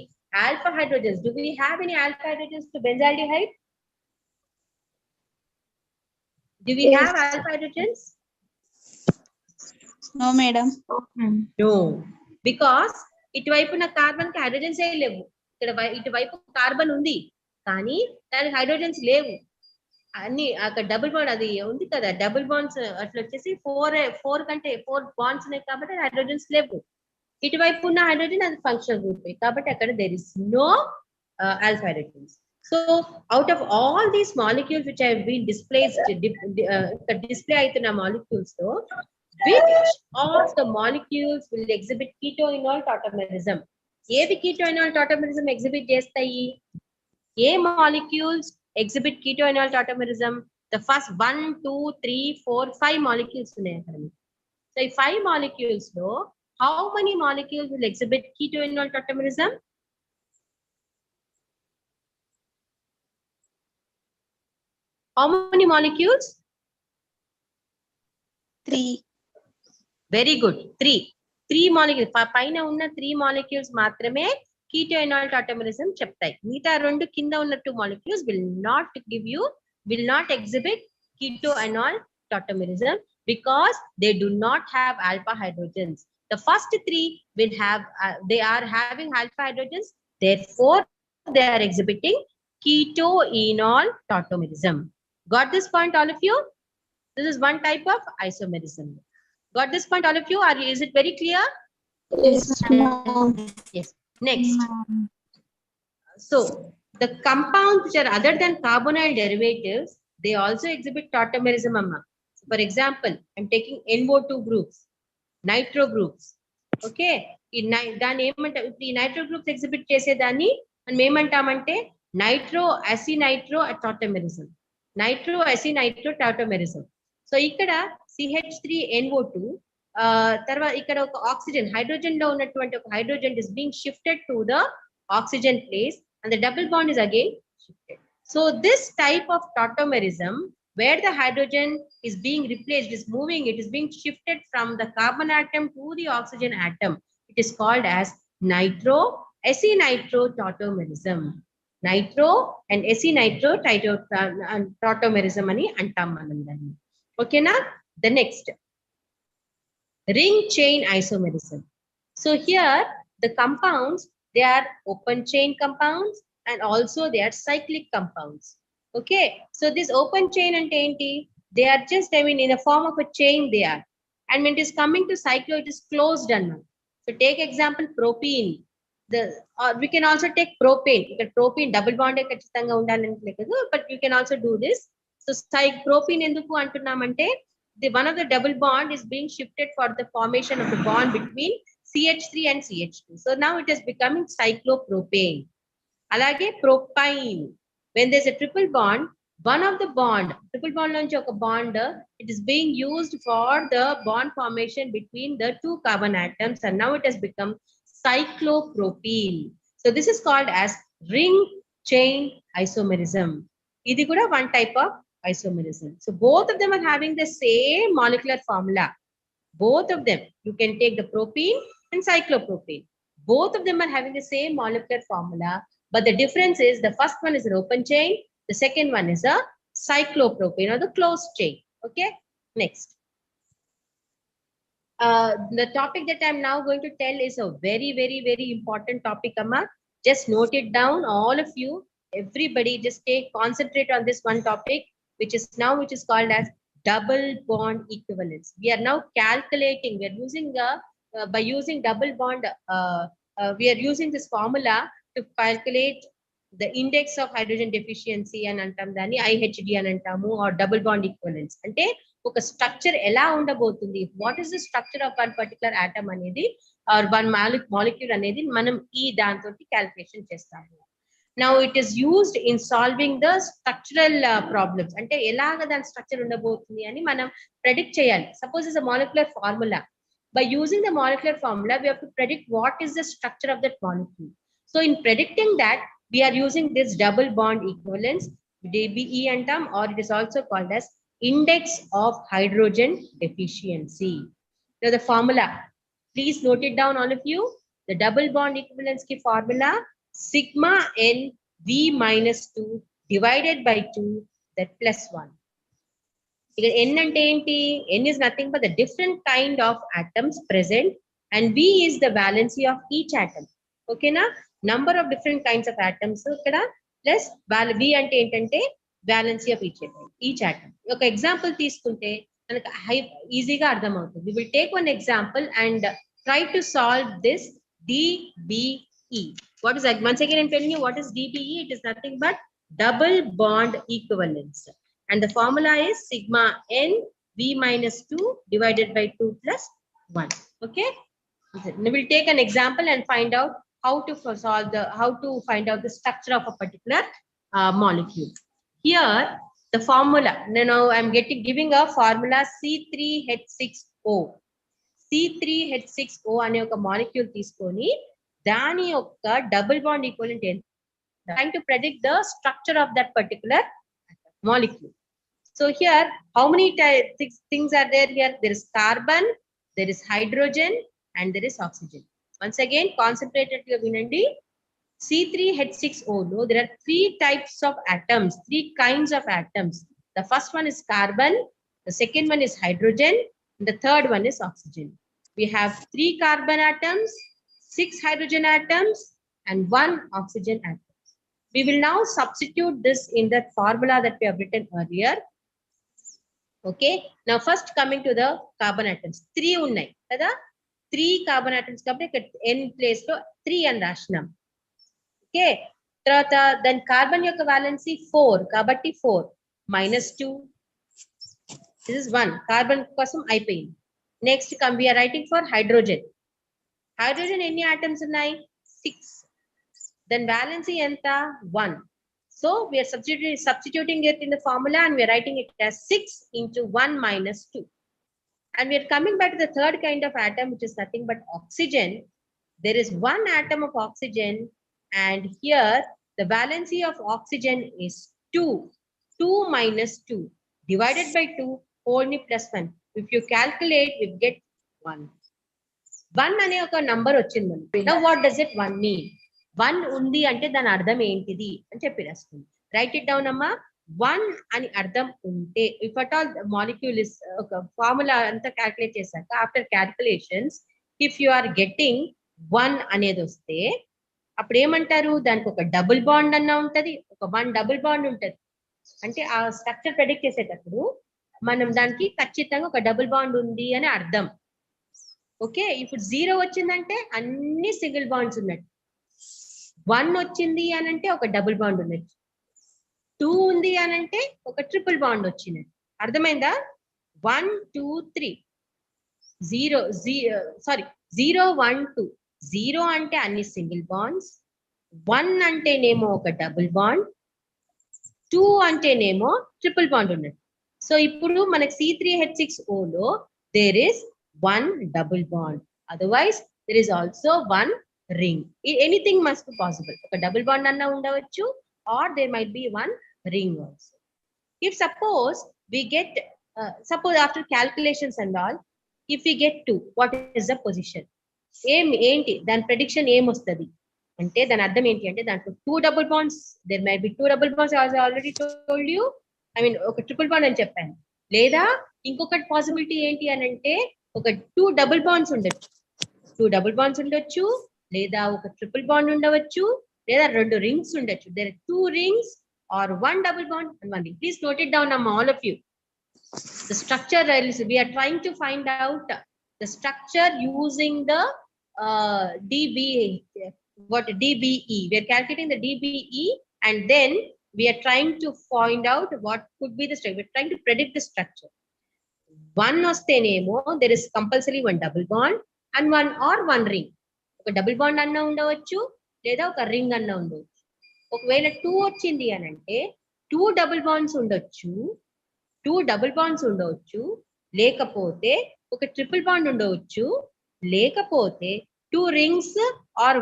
alpha hydrogens. Do we have any alpha hydrogens to benzaldehyde? Do we have alpha hydrogens? No, madam. No, because ఇటువైపున carbon కి hydrogens ఏ లేవు. ఇక్కడ ఇటువైపు carbon ఉంది కానీ దానికి hydrogens లేవు. అన్ని అక్కడ డబుల్ బాండ్ అది ఉంది కదా, డబుల్ బాండ్స్ అట్లా వచ్చేసి ఫోర్ బాండ్స్ ఉన్నాయి కాబట్టి హైడ్రోజన్స్ లేవు. ఇటువైపు ఉన్న హైడ్రోజన్ అది ఫంక్షనల్ గ్రూప్ కాబట్టి అక్కడ there is no alpha hydrogens. So out of all these molecules which have been display అవుతున్న మాలిక్యూల్స్ తో which of the molecules will exhibit keto-enol tautomerism? ఏవి keto-enol tautomerism exhibit చేస్తాయి? ఏ molecules exhibit keto-enol tautomerism? The first 1, 2, 3, 4, 5 molecules ఉన్నాయి అక్కడ. So ఈ 5 molecules లో how many molecules will exhibit keto-enol tautomerism? How many molecules? 3. Very good. 3 molecules. పైన ఉన్న 3 molecules మాత్రమే keto-enol tautomerism చెప్తాయి. మిగతా రెండు కింద ఉన్న 2 molecules will not exhibit keto-enol tautomerism because they do not have alpha hydrogens. The first 3 will have they are having alpha hydrogens, therefore they are exhibiting keto-enol tautomerism. Got this point, all of you? This is one type of isomerism. Got this point, all of you? Is it very clear? Yes, ma'am. Yes. Next. So the compounds which are other than carbonyl derivatives, they also exhibit tautomerism, amma. So for example, I'm taking NO2 groups, nitro groups. Okay. దాన్ని ఏమంటాం? ఇప్పుడు ఈ nitro groups exhibit చేసేదాన్ని మనం ఏమంటామంటే nitro అసినైట్రో tautomerism. Nitro అసినైట్రో tautomerism. So ఇక్కడ CH3NO2 తర్వాత ఇక్కడ ఒక ఆక్సిజన్ హైడ్రోజన్ లో ఉన్నటువంటి ఒక hydrogen is being shifted to the oxygen place and the double bond is again shifted. So this type of tautomerism where the hydrogen is being replaced, is moving, it is being shifted from the carbon atom to the oxygen atom. It is called as nitro acinitro tautomerism. Nitro and acinitro tautomerism ani antam manam danni. Okay na? The next, ring chain isomerism. So here the compounds, they are open chain compounds and also they are cyclic compounds. Okay, so this open chain and enti, they are just in a form of a chain they are, and when it is coming to cyclo, it is closed down. So take example propene. We can also take propane. Propene double bond ఖచ్చితంగా ఉండాలని లేదు, but you can also do this. So propene ఎందుకు అంటున్నామంటే one of the double bond is being shifted for the formation of the bond between CH3 and CH2. So now it is becoming cyclopropane. Alage propine. When there's a triple bond, one of the triple bond lunch oka bond, it is being used for the bond formation between the 2 carbon atoms, and now it has become cyclopropene. So this is called as ring chain isomerism. Idi kuda one type of isomerism. So both of them are having the same molecular formula. Both of them, you can take the propene and cyclopropane. Both of them are having the same molecular formula, but the difference is the first one is an open chain, the second one is a cyclopropane or the closed chain. Okay, next. The topic that I'm now going to tell is a very, very, very important topic, Amma. Just note it down, all of you, everybody just concentrate on this one topic, which is called as double bond equivalence. We are now calculating, we are using by using double bond, we are using this formula to calculate the index of hydrogen deficiency and antam dani IHD అని అంటాము, or double bond equivalence. అంటే ఒక structure ఎలా ఉండబోతుంది, what is the structure of one particular atom అనేది are one molecule అనేది మనం ఈ దాంతో క్యాల్కులేషన్ చేస్తాము. Now it is used in solving the structural problems. అంటే ఎలాగ దాని స్ట్రక్చర్ ఉండబోతుంది అని మనం ప్రెడిక్ట్ చేయాలి. Suppose is a molecular formula. By using the molecular formula, we have to predict what is the structure of that molecule. So in predicting that, we are using this double bond equivalence, DBE antam, or it is also called as index of hydrogen deficiency. Now the formula, please note it down, all of you. The double bond equivalence ki formula, sigma n v minus 2 divided by 2, that plus 1. N ante enti? N is nothing but the different kind of atoms present, and V is the valency of each atom. Okay na? Number of different kinds of atoms ikkada plus V ante entante valency of each atom. Okay, example తీసుకుంటే మనకు easy గా అర్థం అవుతుంది. We will take one example and try to solve this DBE. What is that? Once again I'm telling you what is DBE. It is nothing but double bond equivalence. And the formula is sigma n v minus 2 divided by 2 plus 1. Okay. We will take an example and find out how to find out the structure of a particular molecule. Here, the formula. Now I'm giving a formula C3H6O. C3H6O అనే ఒక molecule తీసుకొని దాని యొక్క double bond equivalent ఎంత, trying to predict the structure of that particular molecule. So here, how many things are there here? There is carbon, there is hydrogen, and there is oxygen. Once again, concentrated to vinandi. C3H6O, no, there are 3 types of atoms, 3 kinds of atoms. The first one is carbon, the second one is hydrogen, and the third one is oxygen. We have 3 carbon atoms, 6 hydrogen atoms, and 1 oxygen atom. We will now substitute this in that formula that we have written earlier. Okay, now first coming to the carbon atoms, 3 unnai kada, 3 carbon atoms kabatti n place lo 3 అని రాసినాం. Okay, తర్వాత then carbon యొక్క valency 4 kabatti 4 minus 2, this is 1, carbon కోసం అయిపోయింది. Next come, we are writing for hydrogen. Hydrogen ఎన్ని atoms ఉన్నాయి? 6. Then valency enta 1. So we are substituting it in the formula, and we are writing it as 6 into 1 minus 2. And we are coming back to the third kind of atom, which is nothing but oxygen. There is 1 atom of oxygen, and here the valency of oxygen is 2. 2 minus 2 divided by 2 only plus 1. If you calculate, we get 1. 1 అనే ఒక number వచ్చింది మనకి. Now what does it 1 mean? 1 ఉంది అంటే దాని అర్థం ఏంటిది అని చెప్పి రాస్తుంది. రైట్ ఇట్ డౌన్ అమ్మా. 1 అని అర్థం ఉంటే, if at all molecule is ఒక ఫార్ములా అంతా క్యాల్కులేట్ చేశాక after calculations if you are getting 1 అనేది వస్తే అప్పుడు ఏమంటారు, దానికి ఒక డబుల్ బాండ్ అన్న ఉంటది, ఒక 1 డబుల్ బాండ్ ఉంటది. అంటే ఆ స్ట్రక్చర్ ప్రెడిక్ట్ చేసేటప్పుడు మనం దానికి ఖచ్చితంగా ఒక డబుల్ బాండ్ ఉంది అని అర్థం. ఓకే, ఇప్పుడు 0 వచ్చిందంటే అన్ని సింగిల్ బాండ్స్ ఉన్నట్టు. 1 వచ్చింది అని అంటే ఒక డబుల్ బాండ్ ఉన్నట్టు. 2 ఉంది అని అంటే ఒక ట్రిపుల్ బాండ్ వచ్చినట్టు. అర్థమైందా? 1 2 3 0 1 2 0 అంటే అన్ని సింగిల్ బాండ్స్, 1 అంటేనేమో ఒక డబుల్ బాండ్, 2 అంటేనేమో ట్రిపుల్ బాండ్ ఉన్నట్టు. సో ఇప్పుడు మనకి C3H6O లో there is 1 double bond. Otherwise, there is also 1 ring. Anything must be possible. Okay, double bond anna undavachu, or there might be 1 ring also. If suppose we get, suppose after calculations and all, if we get 2, what is the position? Enti dan prediction em ostadi ante dan ardham enti ante danlo 2 double bonds, there might be 2 double bonds, as I already told you. I mean oka triple bond ani cheppanu. Leda inkokati possibility enti anante oka 2 double bonds ఉండొచ్చు, 2 double bonds ఉండొచ్చు, లేదా ఒక triple bond ఉండవచ్చు, లేదా 2 rings ఉండొచ్చు. There are 2 rings or 1 double bond and 1 ring. Please note it down, all of you. The structure is, we are trying to find out the structure using the DBE. We are calculating the DBE, and then we are trying to find out what could be the structure. We are trying to predict the structure. One వస్తేనేమో there is compulsory one double bond and one ring. ఒక double bond అన్న ఉండవచ్చు లేదా ఒక ring అన్న ఉండవచ్చు. ఒకవేళ 2 వచ్చింది అని అంటే 2 డబుల్ బాండ్స్ ఉండొచ్చు, 2 డబుల్ బాండ్స్ ఉండవచ్చు, లేకపోతే ఒక ట్రిపుల్ బాండ్ ఉండవచ్చు, లేకపోతే 2 రింగ్స్ ఆర్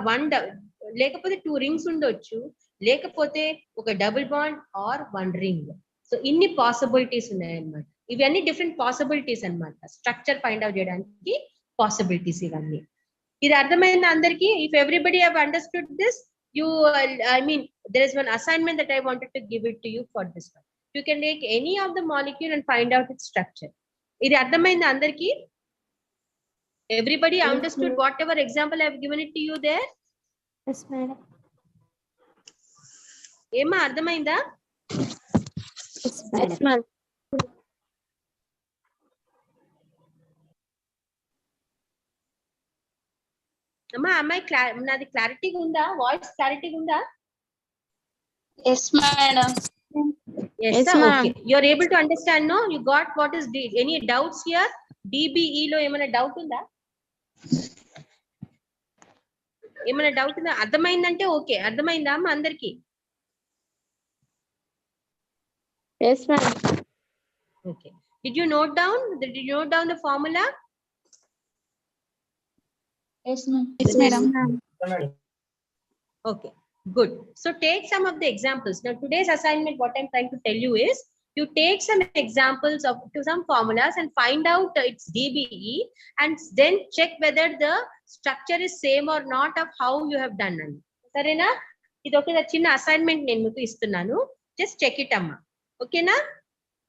లేకపోతే 2 రింగ్స్ ఉండొచ్చు, లేకపోతే ఒక double bond or 1 ring. So ఇన్ని పాసిబిలిటీస్ ఉన్నాయన్నమాట. ఇవన్నీ డిఫరెంట్ పాసిబిలిటీస్ అన్నమాట. స్ట్రక్చర్ ఫైండ్ అవుట్ చేయడానికి పాసిబిలిటీస్ ఇవన్నీ. ఇది అర్థమైంది అందరికి? If everybody have understood this, you I mean there is one assignment that I wanted to give it to you for this one. You can take any of the molecule and find out its structure. ఇది అర్థమైంది అందరికి? Everybody understood whatever example I have given it to you there? Yes, madam. ఏమా అర్థమైందా? Yes, madam. అమ్మా అమ్మాయి నాది క్లారిటీగా ఉందా? వాయిస్ క్లారిటీగా ఉందా? Yes, madam. Yes, Yes, sir. ma'am. Okay. You are able to understand, no? You got what is any doubts here? DBE లో ఏమైనా డౌట్ ఉందా? ఏమైనా డౌట్ ఉందా? అర్థమైందంటే ఓకే. అర్థమైందా అమ్మా అందరికి? Yes, madam. Okay. Did you note down the formula? Yes, ma'am. Yes, madam. Okay, good. So take some of the examples. Now today's assignment, what I'm trying to tell you is, you take some examples to some formulas and find out its DBE, and then check whether the structure is same or not of how you have done. Sarena? ఇది ఒక చిన్న assignment నేను మీకు ఇస్తున్నాను. Just check it amma. Okay na?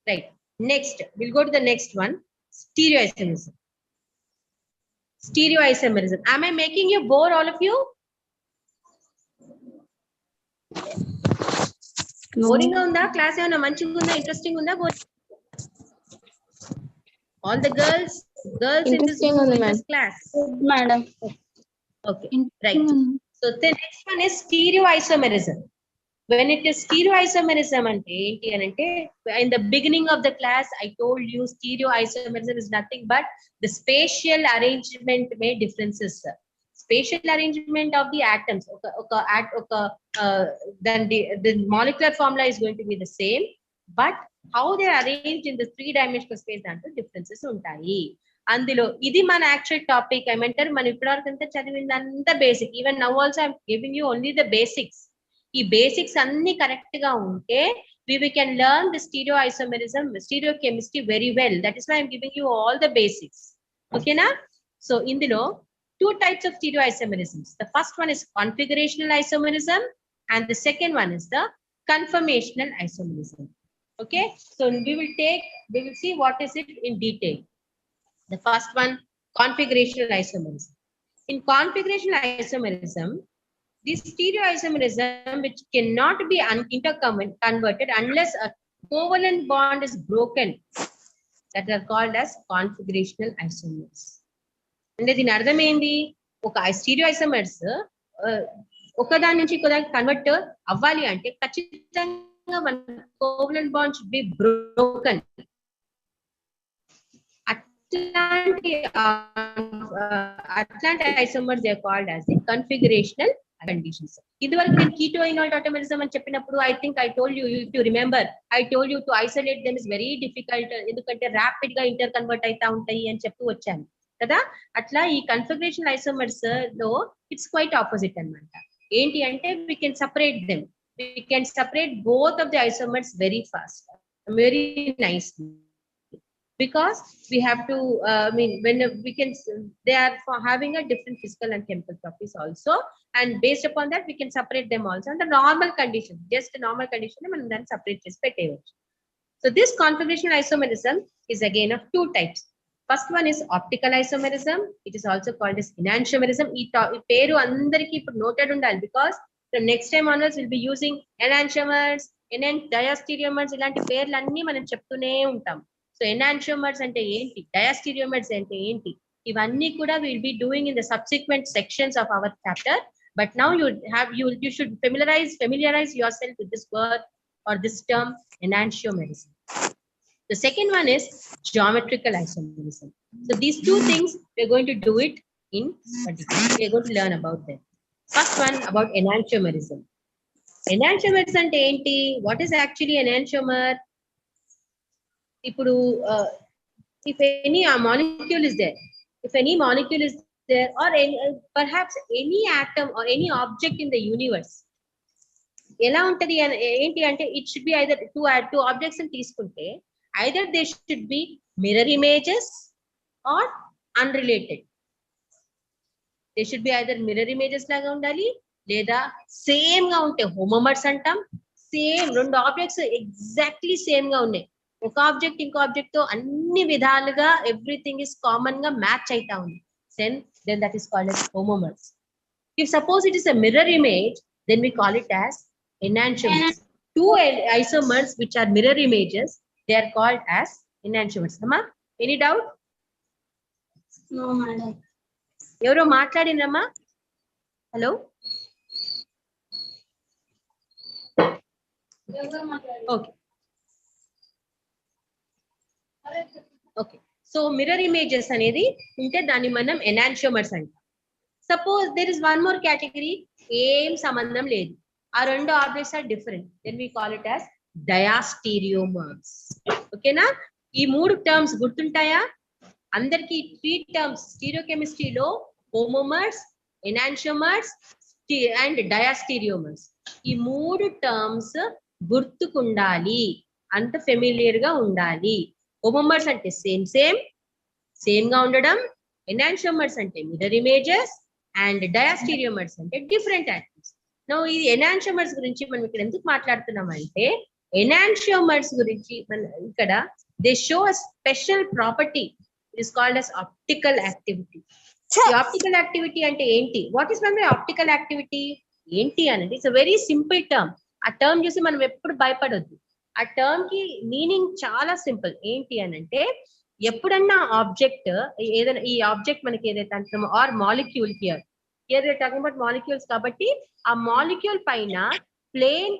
Right. Next, we'll go to the next one. Stereoisomerism. Stereoisomerism. Am I making you bore, all of you? Boring unda? Class ఏమైనా మంచిగా ఉందా? Interesting ఉందా? All the girls in this class. Madam. Okay, right. So the next one is stereoisomerism. When it is stereoisomerism ante enti anante, in the beginning of the class I told you stereoisomerism is nothing but the spatial arrangement may differences. Spatial arrangement of the atoms, then the molecular formula is going to be the same, but how they are arranged in the 3-dimensional space దాంట్లో differences ఉంటాయి. అందులో ఇది మన actual topic. ఏమంటారు, మనం ఇప్పటివరకు అంతా చదివిందంతా basic. Even now also I'm giving you only the basics. ఈ బేసిక్స్ అన్ని కరెక్ట్ గా ఉంటే we can learn the stereoisomerism, stereochemistry very well. That is why I'm giving you all the basics. Okay na? So ఇందులో 2 types of stereoisomerisms. The first one is configurational isomerism and the second one is the conformational isomerism. Okay, so we will see what is it in detail. The first one, configurational isomerism. In configurational isomerism, this stereoisomerism which cannot be converted unless a covalent bond is broken, that are called as configurational isomers. అంటే దీని అర్థం ఏంటి? ఒక స్టీరియోఐసోమర్స్ ఒకదాని నుంచి ఇంకోదానికి convert అవ్వాలి అంటే ఖచ్చితంగా మన covalent bond should be broken. అట్లాంటి isomers they are called as the configurational conditions. ఇదివరకు నేను కీటోయినల్ టాటోమెరిజం అని చెప్పినప్పుడు I think I told you, if you remember, I told you to isolate them is very difficult, ఎందుకంటే rapid గా interconvert అవుతా ఉంటాయి అని చెప్తూ వచ్చాను కదా. అట్లా ఈ కన్ఫిగరేషన్ ఐసోమర్స్ లో ఇట్స్ క్వైట్ ఆపోజిట్ అన్నమాట. ఏంటి అంటే we can separate them, we can separate both of the isomers very fast, very nicely, because we have to when we can, they are for having a different physical and chemical properties also, and based upon that we can separate them also under normal condition, just a normal condition and then separate chesi petteyochu. So this configurational isomerism is again of 2 types. First one is optical isomerism. It is also called as enantiomerism. Ee peru andariki ippudu noted undali, because the next time onwards we'll be using enantiomers, diastereomers, ilanti perlu anni manam cheptune untam. So enantiomers అంటే ఏంటి, diastereomers అంటే ఏంటి, ఇవన్నీ కూడా will be doing in the subsequent sections of our chapter. But now you should familiarize yourself with this word or this term, enantiomerism. The second one is geometrical isomerism. So these two things we're going to do it in particular. We're going to learn about them. First one about enantiomerism. Enantiomerism ante enti? What is actually enantiomer? Ipudu if any molecule is there, or perhaps any atom or any object in the universe, ఎలా ఉంటది ఏంటి అంటే it should be either two objects అని తీసుకుంటే either they should be mirror images or unrelated. They should be either mirror images లాగా ఉండాలి లేదా same గా ఉంటే హోమోమర్స్ అంటాం. సేమ్ రెండు ఆబ్జెక్ట్స్ ఎగ్జాక్ట్లీ సేమ్ గా ఉన్నాయి, ఒక ఆబ్జెక్ట్ ఇంకో ఆబ్జెక్ట్ తో అన్ని విధాలుగా ఎవ్రీథింగ్ ఇస్ కామన్ గా మ్యాచ్ అయితా ఉంది. Then that is called as homomers. If suppose it is a mirror image, then we call it as enantiomers. Two isomers which are mirror images, they are called as enantiomers. Amma, any doubt? No, madam. ఎవరో మాట్లాడినమ్మా? Hello, okay okay. So mirror images అనేది ఉంటే దాన్ని మనం enantiomers అంటాం. Suppose there is one more category, ఏం సంబంధం లేదు, ఆ రెండు objects are different, then we call it as diastereomers. ఓకేనా? ఈ మూడు టర్మ్స్ గుర్తుంటాయా అందరికి? 3 టర్మ్స్ స్టీరియోకెమిస్ట్రీలో, హోమోమర్స్, ఎనాన్షియోమర్స్ అండ్ డయాస్టీరియోమర్స్. ఈ మూడు టర్మ్స్ గుర్తుకుండాలి, అంత ఫెమిలియర్ గా ఉండాలి. హోమోమర్స్ అంటే సేమ్ గా ఉండడం, ఎనాన్షియోమర్స్ అంటే మిర్రర్ ఇమేజెస్, అండ్ డయాస్టీరియోమర్స్ అంటే డిఫరెంట్ యాటమ్స్. నౌ ఈ ఎనాన్షియోమర్స్ గురించి మనం ఇక్కడ ఎందుకు మాట్లాడుతున్నాం అంటే, ఎనాన్షియోమర్స్ గురించి మన ఇక్కడ they show a special property, it is called as optical activity. ఈ ఆప్టికల్ యాక్టివిటీ అంటే ఏంటి? What is my optical activity ఏంటి అనేది ఇట్స్ వెరీ సింపుల్ టర్మ్. ఆ టర్మ్ చూసి మనం ఎప్పుడు భయపడొద్దు. ఆ టర్మ్ కి మీనింగ్ చాలా సింపుల్. ఏంటి అని అంటే, ఎప్పుడన్నా ఆబ్జెక్ట్ ఏదైనా, ఈ ఆబ్జెక్ట్ మనకి ఏదైతే అంటున్నామో or molecule, here talking about molecules కాబట్టి, ఆ మాలిక్యూల్ పైన ప్లేన్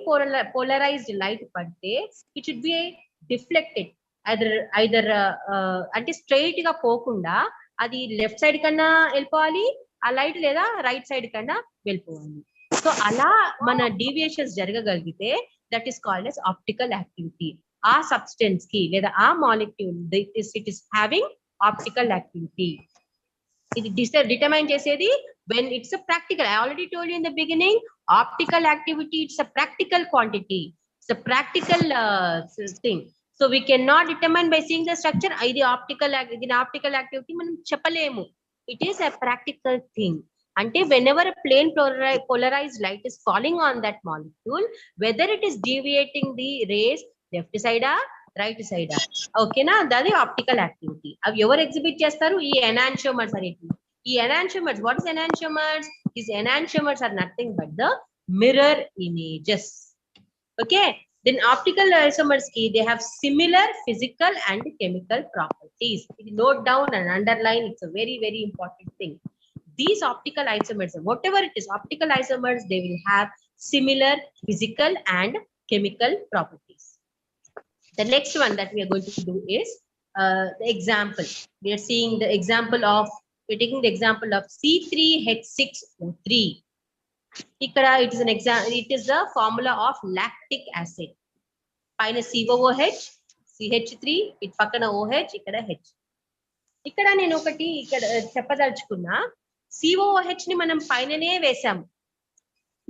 పోలరైజ్డ్ లైట్ పడితే it should be deflected, either అంటే స్ట్రైట్ గా పోకుండా అది లెఫ్ట్ సైడ్ కన్నా వెళ్ళిపోవాలి ఆ లైట్, లేదా రైట్ సైడ్ కన్నా వెళ్ళిపోవాలి. సో అలా మన డీవియేషన్స్ జరగగలిగితే that is called as optical activity. ఆ సబ్స్టెన్స్ కి లేదా ఆ molecule it is having optical activity. ఇది డిటర్మైన్ చేసేది when it's a practical. I already told you in the beginning, optical activity, it's a practical quantity, it's a practical thing. So we cannot determine by seeing the structure ఇది optical activity మనం చెప్పలేము. It is a practical thing. అంటే whenever a plane polarized light is falling on that molecule, whether it is deviating the rays left side or right side, ఓకేనా, అది optical activity. అవి ఎవరు exhibit చేస్తారు? ఈ enantiomers అనేవి. ఈ enantiomers, what is enantiomers? These enantiomers are nothing but the mirror images. Okay, then optical isomers key, they have similar physical and chemical properties. Note down and underline, it's a very very important thing. These optical isomers, whatever it is, optical isomers, they will have similar physical and chemical properties. The next one that we are going to do is the example. We are seeing the example of, we're taking the example of C3H6O3. Ikkada it is an example, it is the formula of lactic acid. Paina COOH, CH3, it pakkana OH, ikkada H. Ikkada nenu okati ikkada cheppadaluchukunna, COOH ni manam painane vesam,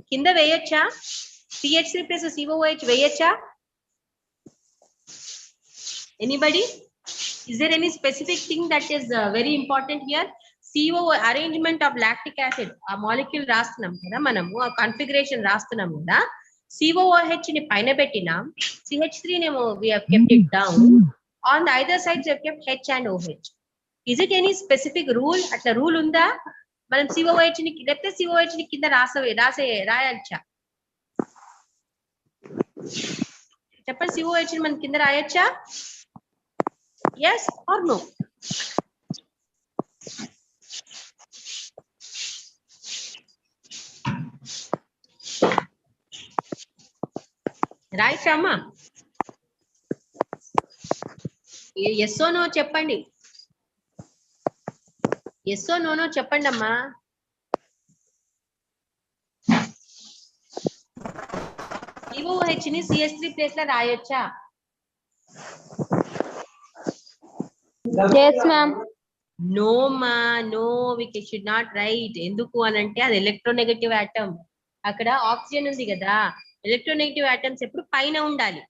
kinda veyocha, CH3 plus COOH veyocha? Anybody? Is there any specific thing that is very important here? CO arrangement of lactic acid, ఆ molecule రాస్తున్నాం కదా మనము, ఆ configuration రాస్తున్నాం కదా, COOH ని పైన పెట్టినాం, CH3 నేమో we have kept it down, on the either sides we have kept H and OH. Is it any specific rule? అట్లా రూల్ ఉందా? మనం COOH ని లేకపోతే COOH ని కింద రాయచ్చా? చెప్పండి, COOH ని మనం కింద రాయచ్చా? Yes or no? Right, Rama? Yes or no చెప్పండి. Yes or no చెప్పండి అమ్మా. COOH ని CH3 ప్లేస్ లో రాయొచ్చా? Yes, ma'am. No ma, no, we should not write. ఎందుకు అని అంటే అది ఎలక్ట్రోనెగటివ్ ఆటమ్. అక్కడ ఆక్సిజన్ ఉంది కదా, ఎలక్ట్రోనెగటివ్ ఆటమ్స్ ఎప్పుడు పైన ఉండాలి.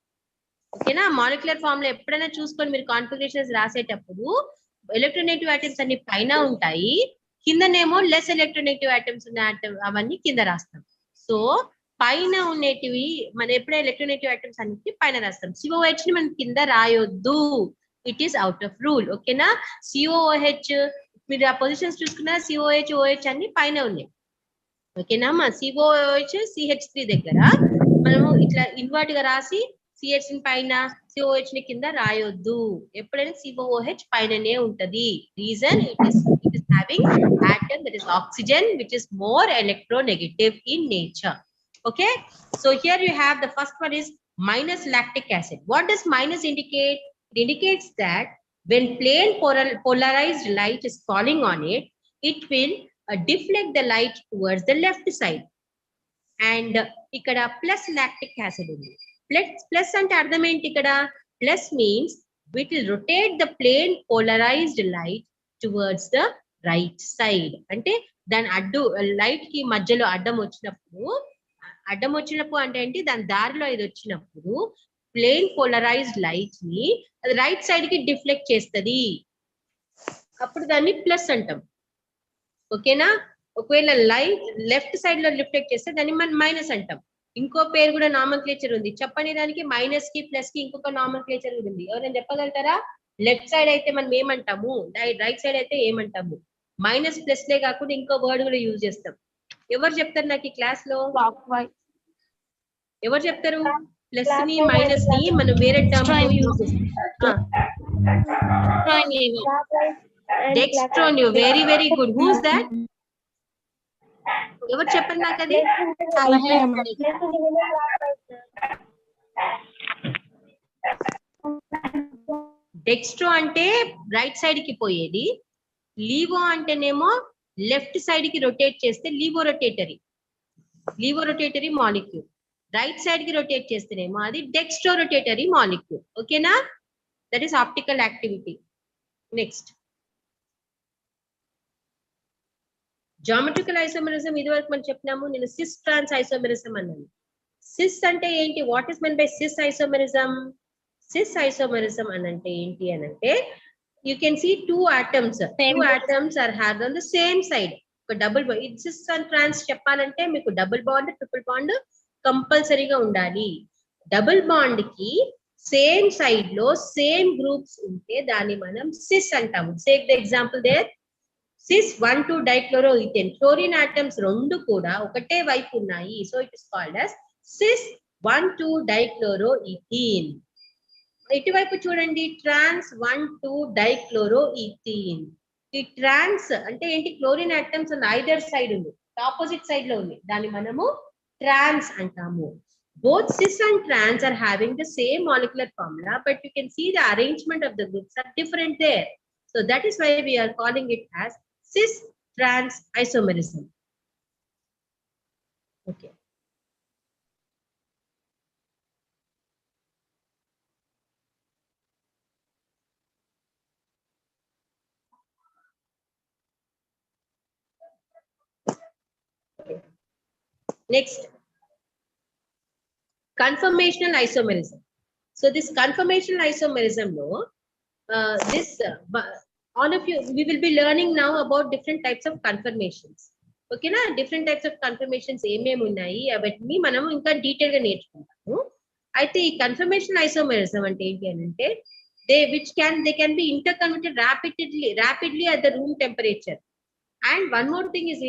ఓకేనా? మాలిక్యులర్ ఫామ్ లో ఎప్పుడైనా చూసుకొని మీరు కాన్ఫిగరేషన్స్ రాసేటప్పుడు ఎలక్ట్రోనెగటివ్ ఆటమ్స్ అన్ని పైన ఉంటాయి, కిందనేమో లెస్ ఎలక్ట్రోనెగటివ్ ఆటమ్స్ ఉన్న అవన్నీ కింద రాస్తాం. సో పైన ఉండేటివి మనం ఎప్పుడైనా ఎలక్ట్రోనెగటివ్ ఆటమ్స్ అన్నిటి పైన రాస్తాం. COH ని మనం కింద రాయొద్దు. It is out of rule. ఓకేనా? COOH మీరు ఆ పొజిషన్స్ చూసుకున్నా COH OH అన్ని పైన ఉన్నాయి. ఓకేనా? మా COOH CH3 దగ్గర మనము ఇట్లా ఇన్వర్ట్ గా రాసి CH ని పైన COH ని కింద రాయొద్దు. ఎప్పుడైనా COOH పైననే ఉంటది. Reason it is having atom that is oxygen which is more electronegative in nature. Okay, so here you have the first one is minus lactic acid. What does minus indicate? It indicates that when plain polarized light is falling on it, it will deflect the light towards the left side. And ikkada plus lactic acid undi. Plus ante ardham enti ikkada? Plus means it will rotate the plane polarized light towards the right side. Ante dan addu light ki madhyalo addam vachinappudu అంటే ఏంటి, దాని దారిలో ఇది వచ్చినప్పుడు plane polarized light ని అది right side కి deflect చేస్తుంది. అప్పుడు దాన్ని ప్లస్ అంటాం. ఓకేనా? ఒకవేళ లైట్ లెఫ్ట్ సైడ్ లో రిఫ్లెక్ట్ చేస్తే దాన్ని మనం మైనస్ అంటాం. ఇంకో పేరు కూడా నామన్క్లేచర్ ఉంది. చెప్పని దానికి మైనస్ కి ప్లస్ కి ఇంకొక నామన్క్లేచర్ ఉంది. ఎవరైనా చెప్పగలుగుతారా? లెఫ్ట్ సైడ్ అయితే మనం ఏమంటాము, రైట్ సైడ్ అయితే ఏమంటాము? మైనస్ ప్లస్ లే కాకుండా ఇంకో వర్డ్ కూడా యూజ్ చేస్తాం. ఎవరు చెప్తారు నాకు ఈ క్లాస్ లో? ఎవరు చెప్తారు? ప్లస్ ని మైనస్ ని మనం వేరే టర్మ్ యూజ్ చేస్తాం. డెక్స్ట్రోన్. Very very good. Who's that? ఎవరు చెప్పండి నాకు అది? డెక్స్ట్రో అంటే రైట్ సైడ్ కి పోయేది, లీవో అంటేనేమో లెఫ్ట్ సైడ్ కి రొటేట్ చేస్తే laevo rotatory molecule. Right side కి రొటేట్ చేస్తేనేమో అది డెక్స్ట్రో రొటేటరీ మాలిక్యూల్. ఓకేనా? That is optical activity. Next geometrical isomerism. ఇది వరకు మనం చెప్పినాము. నేను సిస్ ట్రాన్స్ ఐసోమెరిజం అన్నాను. సిస్ అంటే ఏంటి? What is meant by cis isomerism? Cis isomerism అని అంటే ఏంటి అని అంటే, you can see two atoms are had on the same side. ఒక double bond. Cis and trans చెప్పాలంటే మీకు డబుల్ బాండ్ ట్రిపుల్ బాండ్ కంపల్సరీగా ఉండాలి. డబుల్ బాండ్ కి సేమ్ సైడ్ లో సేమ్ గ్రూప్స్ ఉంటే దాన్ని మనం సిస్ అంటాము. Take the example there. Cis 1,2 dichloroethane. Chlorine atoms రెండు కూడా ఒకటే వైపు ఉన్నాయి. So it is called as cis 1,2 dichloroethane. ఇటువైపు చూడండి, ట్రాన్స్ 1,2 డైక్లోరోఈథేన్. ఈ ట్రాన్స్ అంటే ఏంటి? Chlorine atoms on either side ఉంది, ఆపోజిట్ సైడ్ లో ఉంది, దాన్ని మనము ట్రాన్స్ అంటాము. Both cis and trans are having the same molecular formula, but you can see the arrangement of the groups are different there. So that is why we are calling it as cis trans isomerism. Okay. Next, conformational isomerism. So this conformational isomerism lo all of you, we will be learning now about different types of conformations. Okay na? Different types of conformations ఏమేమి ఉన్నాయి అవన్నీ మనం ఇంకా detail గా నేర్చుకుంటాము. అయితే ఈ conformational isomerism అంటే ఏంటి అని అంటే, they can be interconverted rapidly at the room temperature. And one more thing is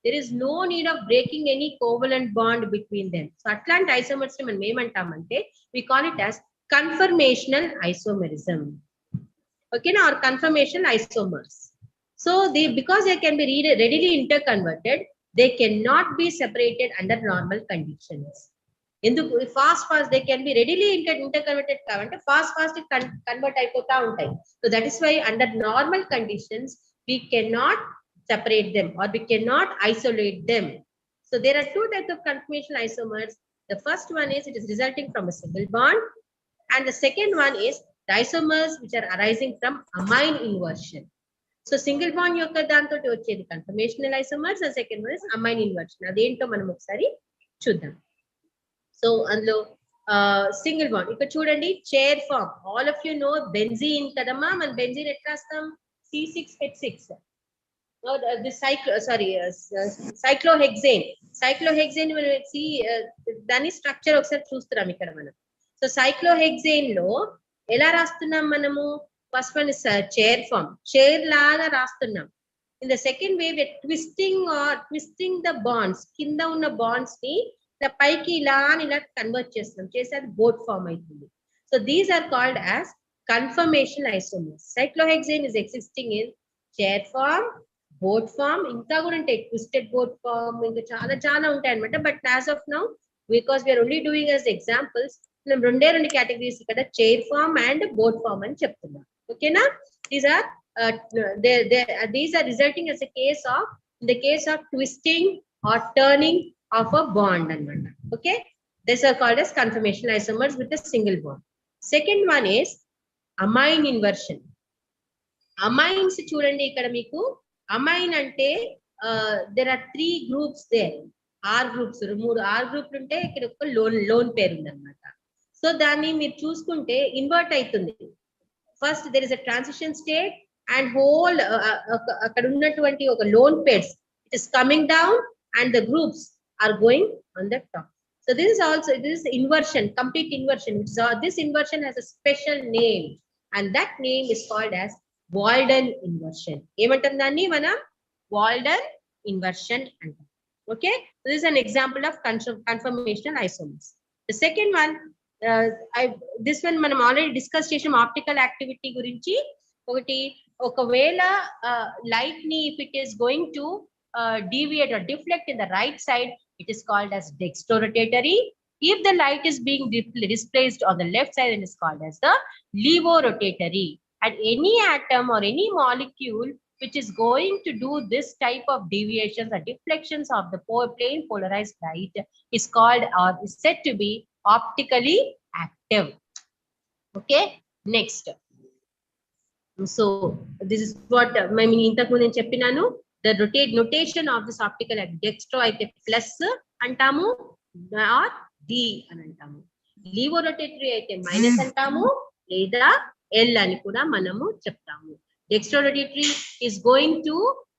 there is no need of breaking any covalent bond between them. So అట్లాంటి ఐసోమర్స్ ని మనం ఏమంటామంటే we call it as conformational isomerism. Okay, now or conformational isomers. So because they can be readily interconverted, they cannot be separated under normal conditions. Fast they can be readily interconverted fast convert అయిపోతా ఉంటాయి. So that is why under normal conditions we cannot separate them or we cannot isolate them. So there are two types of conformational isomers. The first one is it is resulting from a single bond, and the second one is the isomers which are arising from amine inversion. So single bond యొక్క దాంతో వచ్చేది conformational isomers, and second one is amine inversion. అదేంటో మనం ఒకసారి చూద్దాం. So అందులో single bond ఇక్కడ చూడండి, chair form. All of you know benzene కదమ్మా. మన బెంజీన్ ఎట్లా రాస్తాం? C6H6. సైక్లోహెక్సేన్. సైక్లోహెక్సేన్ దాని స్ట్రక్చర్ ఒకసారి చూస్తున్నాం ఇక్కడ మనం. సో సైక్లోహెక్సేన్ లో ఎలా రాస్తున్నాం మనము? First one is chair form, chair లాగా రాస్తున్నాం. In the second way twisting the bonds, కింద ఉన్న బాండ్స్ ని ఇలా పైకి ఇలా కన్వర్ట్ చేస్తున్నాం, చేస్తే అది బోట్ ఫామ్ అవుతుంది. So these are called as conformation isomers. Cyclohexane is existing in chair form, boat form, ఇంకా కూడా ఉంటాయి ట్విస్టెడ్ బోట్ ఫామ్, ఇంకా చాలా ఉంటాయి అనమాట. But as of now because we are only doing as examples, మనం రెండు కేటగిరీస్ ఇక్కడ chair form and boat form అని చెప్తున్నాం. ఓకేనా? These are resulting as a case of, in the case of twisting or turning of a bond anamata. Okay, these are called as conformational isomers with a single bond. Second one is amine inversion. Amines చూడండి ఇక్కడ మీకు amine అంటే there are 3 groups there. R groups, 3 R గ్రూప్లు ఉంటే ఇక్కడ ఒక loan పేరు ఉందన్నమాట. So దాన్ని మీరు చూసుకుంటే ఇన్వర్ట్ అవుతుంది. First there is a transition state and whole అక్కడ ఉన్నటువంటి ఒక loan pairs, it is coming down and the groups are going on the top. So this is inversion, complete inversion. This inversion has a special name, and that name is called as Walden inversion. ఏమంటాం దాన్ని మనం? Walden inversion అంటాం. Okay, so this is an example of conformational isomers. The second one, this one మనం already discuss చేసాం, optical activity గురించి. ఒకవేళ light ని if it is going to deviate or deflect in the right side, it is called as dextrorotatory. If the light is being displaced on the left side, it is called as the levorotatory. And any atom or any molecule which is going to do this type of deviations or deflections of the plane polarized light is called or is said to be optically active. Okay, next. So this is what నేను ఇంతకు ముందు చెప్పినాను. The notation of this optical dextro అయితే plus అంటాము or D అని అంటాము. Levorotatory అయితే minus అంటాము లేదా L అని కూడా మనము చెప్తాము. Dextrorotatory is going to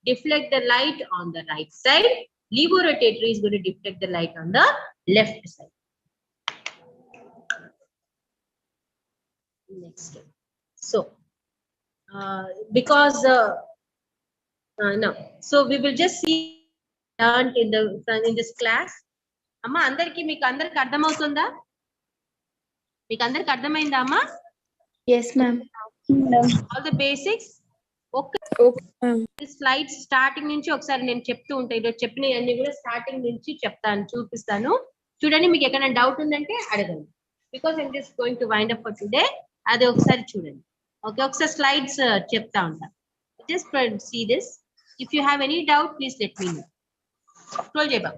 deflect the light on the right side. Levorotatory is going to deflect the light on the left side. Next. So because no, so we will just see learned in this class. అమ్మా అందరికి మీకు అందరికి అర్థమవుతుందా? మీకు అందరికి అర్థమైందా అమ్మా? Yes ma'am. All the basics. Okay ma'am. Slides starting నుంచి ఒకసారి నేను చెప్తూ ఉంటాను. ఈరోజు చెప్పిన అన్ని కూడా స్టార్టింగ్ నుంచి చెప్తాను, చూపిస్తాను. చూడండి, మీకు ఎక్కడైనా డౌట్ ఉందంటే అడగండి. Because I'm just going to wind up for today. అది ఒకసారి చూడండి. ఓకే, ఒకసారి స్లైడ్స్ చెప్తా ఉంటా. Just see this. If you have any doubt please let me know. Scroll చేయబా.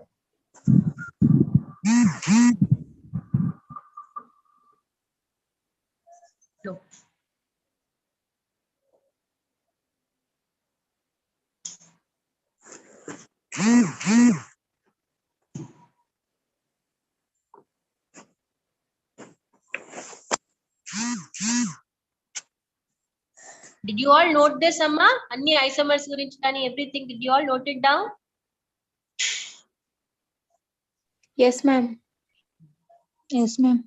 Did you all note this, Amma? Anni isomers gurinchi kani everything, did you all note it down? Yes ma'am. Yes ma'am.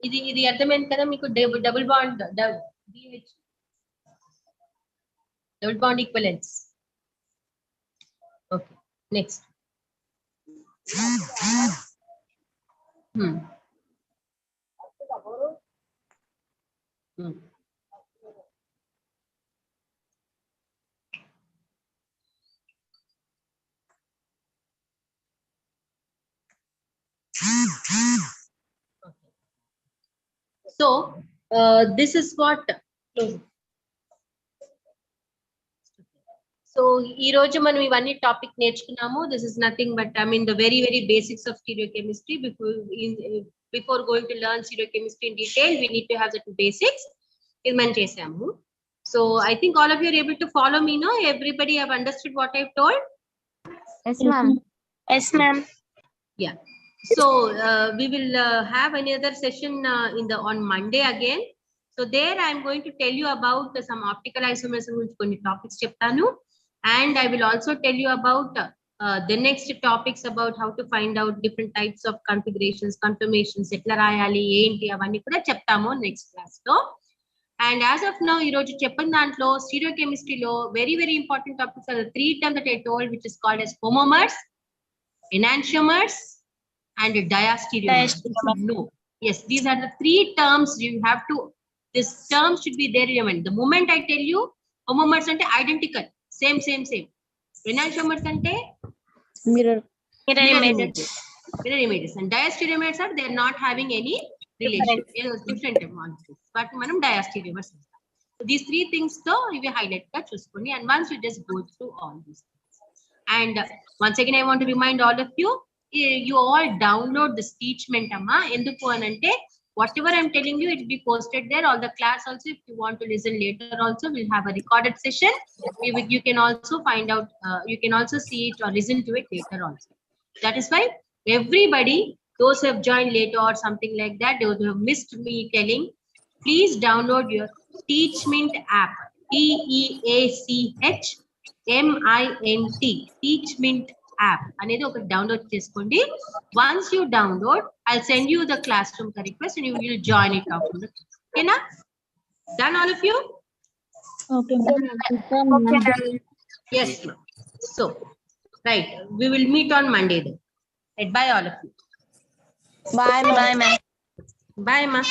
ఇది అర్థమైంది కదా మీకు? Double bond DH. Double bond equivalence. Okay. Next. Hmm. Hmm. So, this is what. So, ఈ రోజు మనం ఇవన్నీ topic నేర్చుకున్నాము. This is nothing but the very basics of stereochemistry. Before going to learn stereochemistry in detail, we need to have the basics. ఇది మనం చేసాము. So, I think all of you are able to follow me, no? Everybody have understood what I've told? Yes, ma'am. Yes, ma'am. Yeah. So we will have another session on Monday again. So there I am going to tell you about some optical isomerism topics cheptanu, and I will also tell you about the next topics about how to find out different types of configurations, confirmations, etla rayali enti avanni kuda cheptamu next class lo. And as of now, ee roju cheppina dantlo stereochemistry lo very important topics are the 3 terms that I told, which is called as homomers, enantiomers, and diastereomers. No. Yes, these are the 3 terms you have to. This term should be there in your mind. The moment I tell you homomers ante identical, same. Enantiomers ante Mirror. mirror images, and diastereomers are they are not having any relation. Different molecules, but manam diastereomers. So these 3 things though you highlight ka chuskoni, and once you just go through all these things. And once again I want to remind all of you, you all download this teachment amma. Enduku anante whatever I'm telling you, it will be posted there. All the class also, if you want to listen later also, we'll have a recorded session. You can also find out, you can also see it or listen to it later also. That is why everybody, those who have joined later or something like that, those who have missed me telling, please download your Teachmint app. TEACHMINT, Teachmint app అనేది ఒకటి download చేసుకోండి. Once you download, I'll send you the classroom request and you will join it off. Okay na? Done all of you? Okay, ma'am. Yes, ma'am. So, right, we will meet on Monday then. Right, bye all of you. Bye, ma'am. Bye, ma.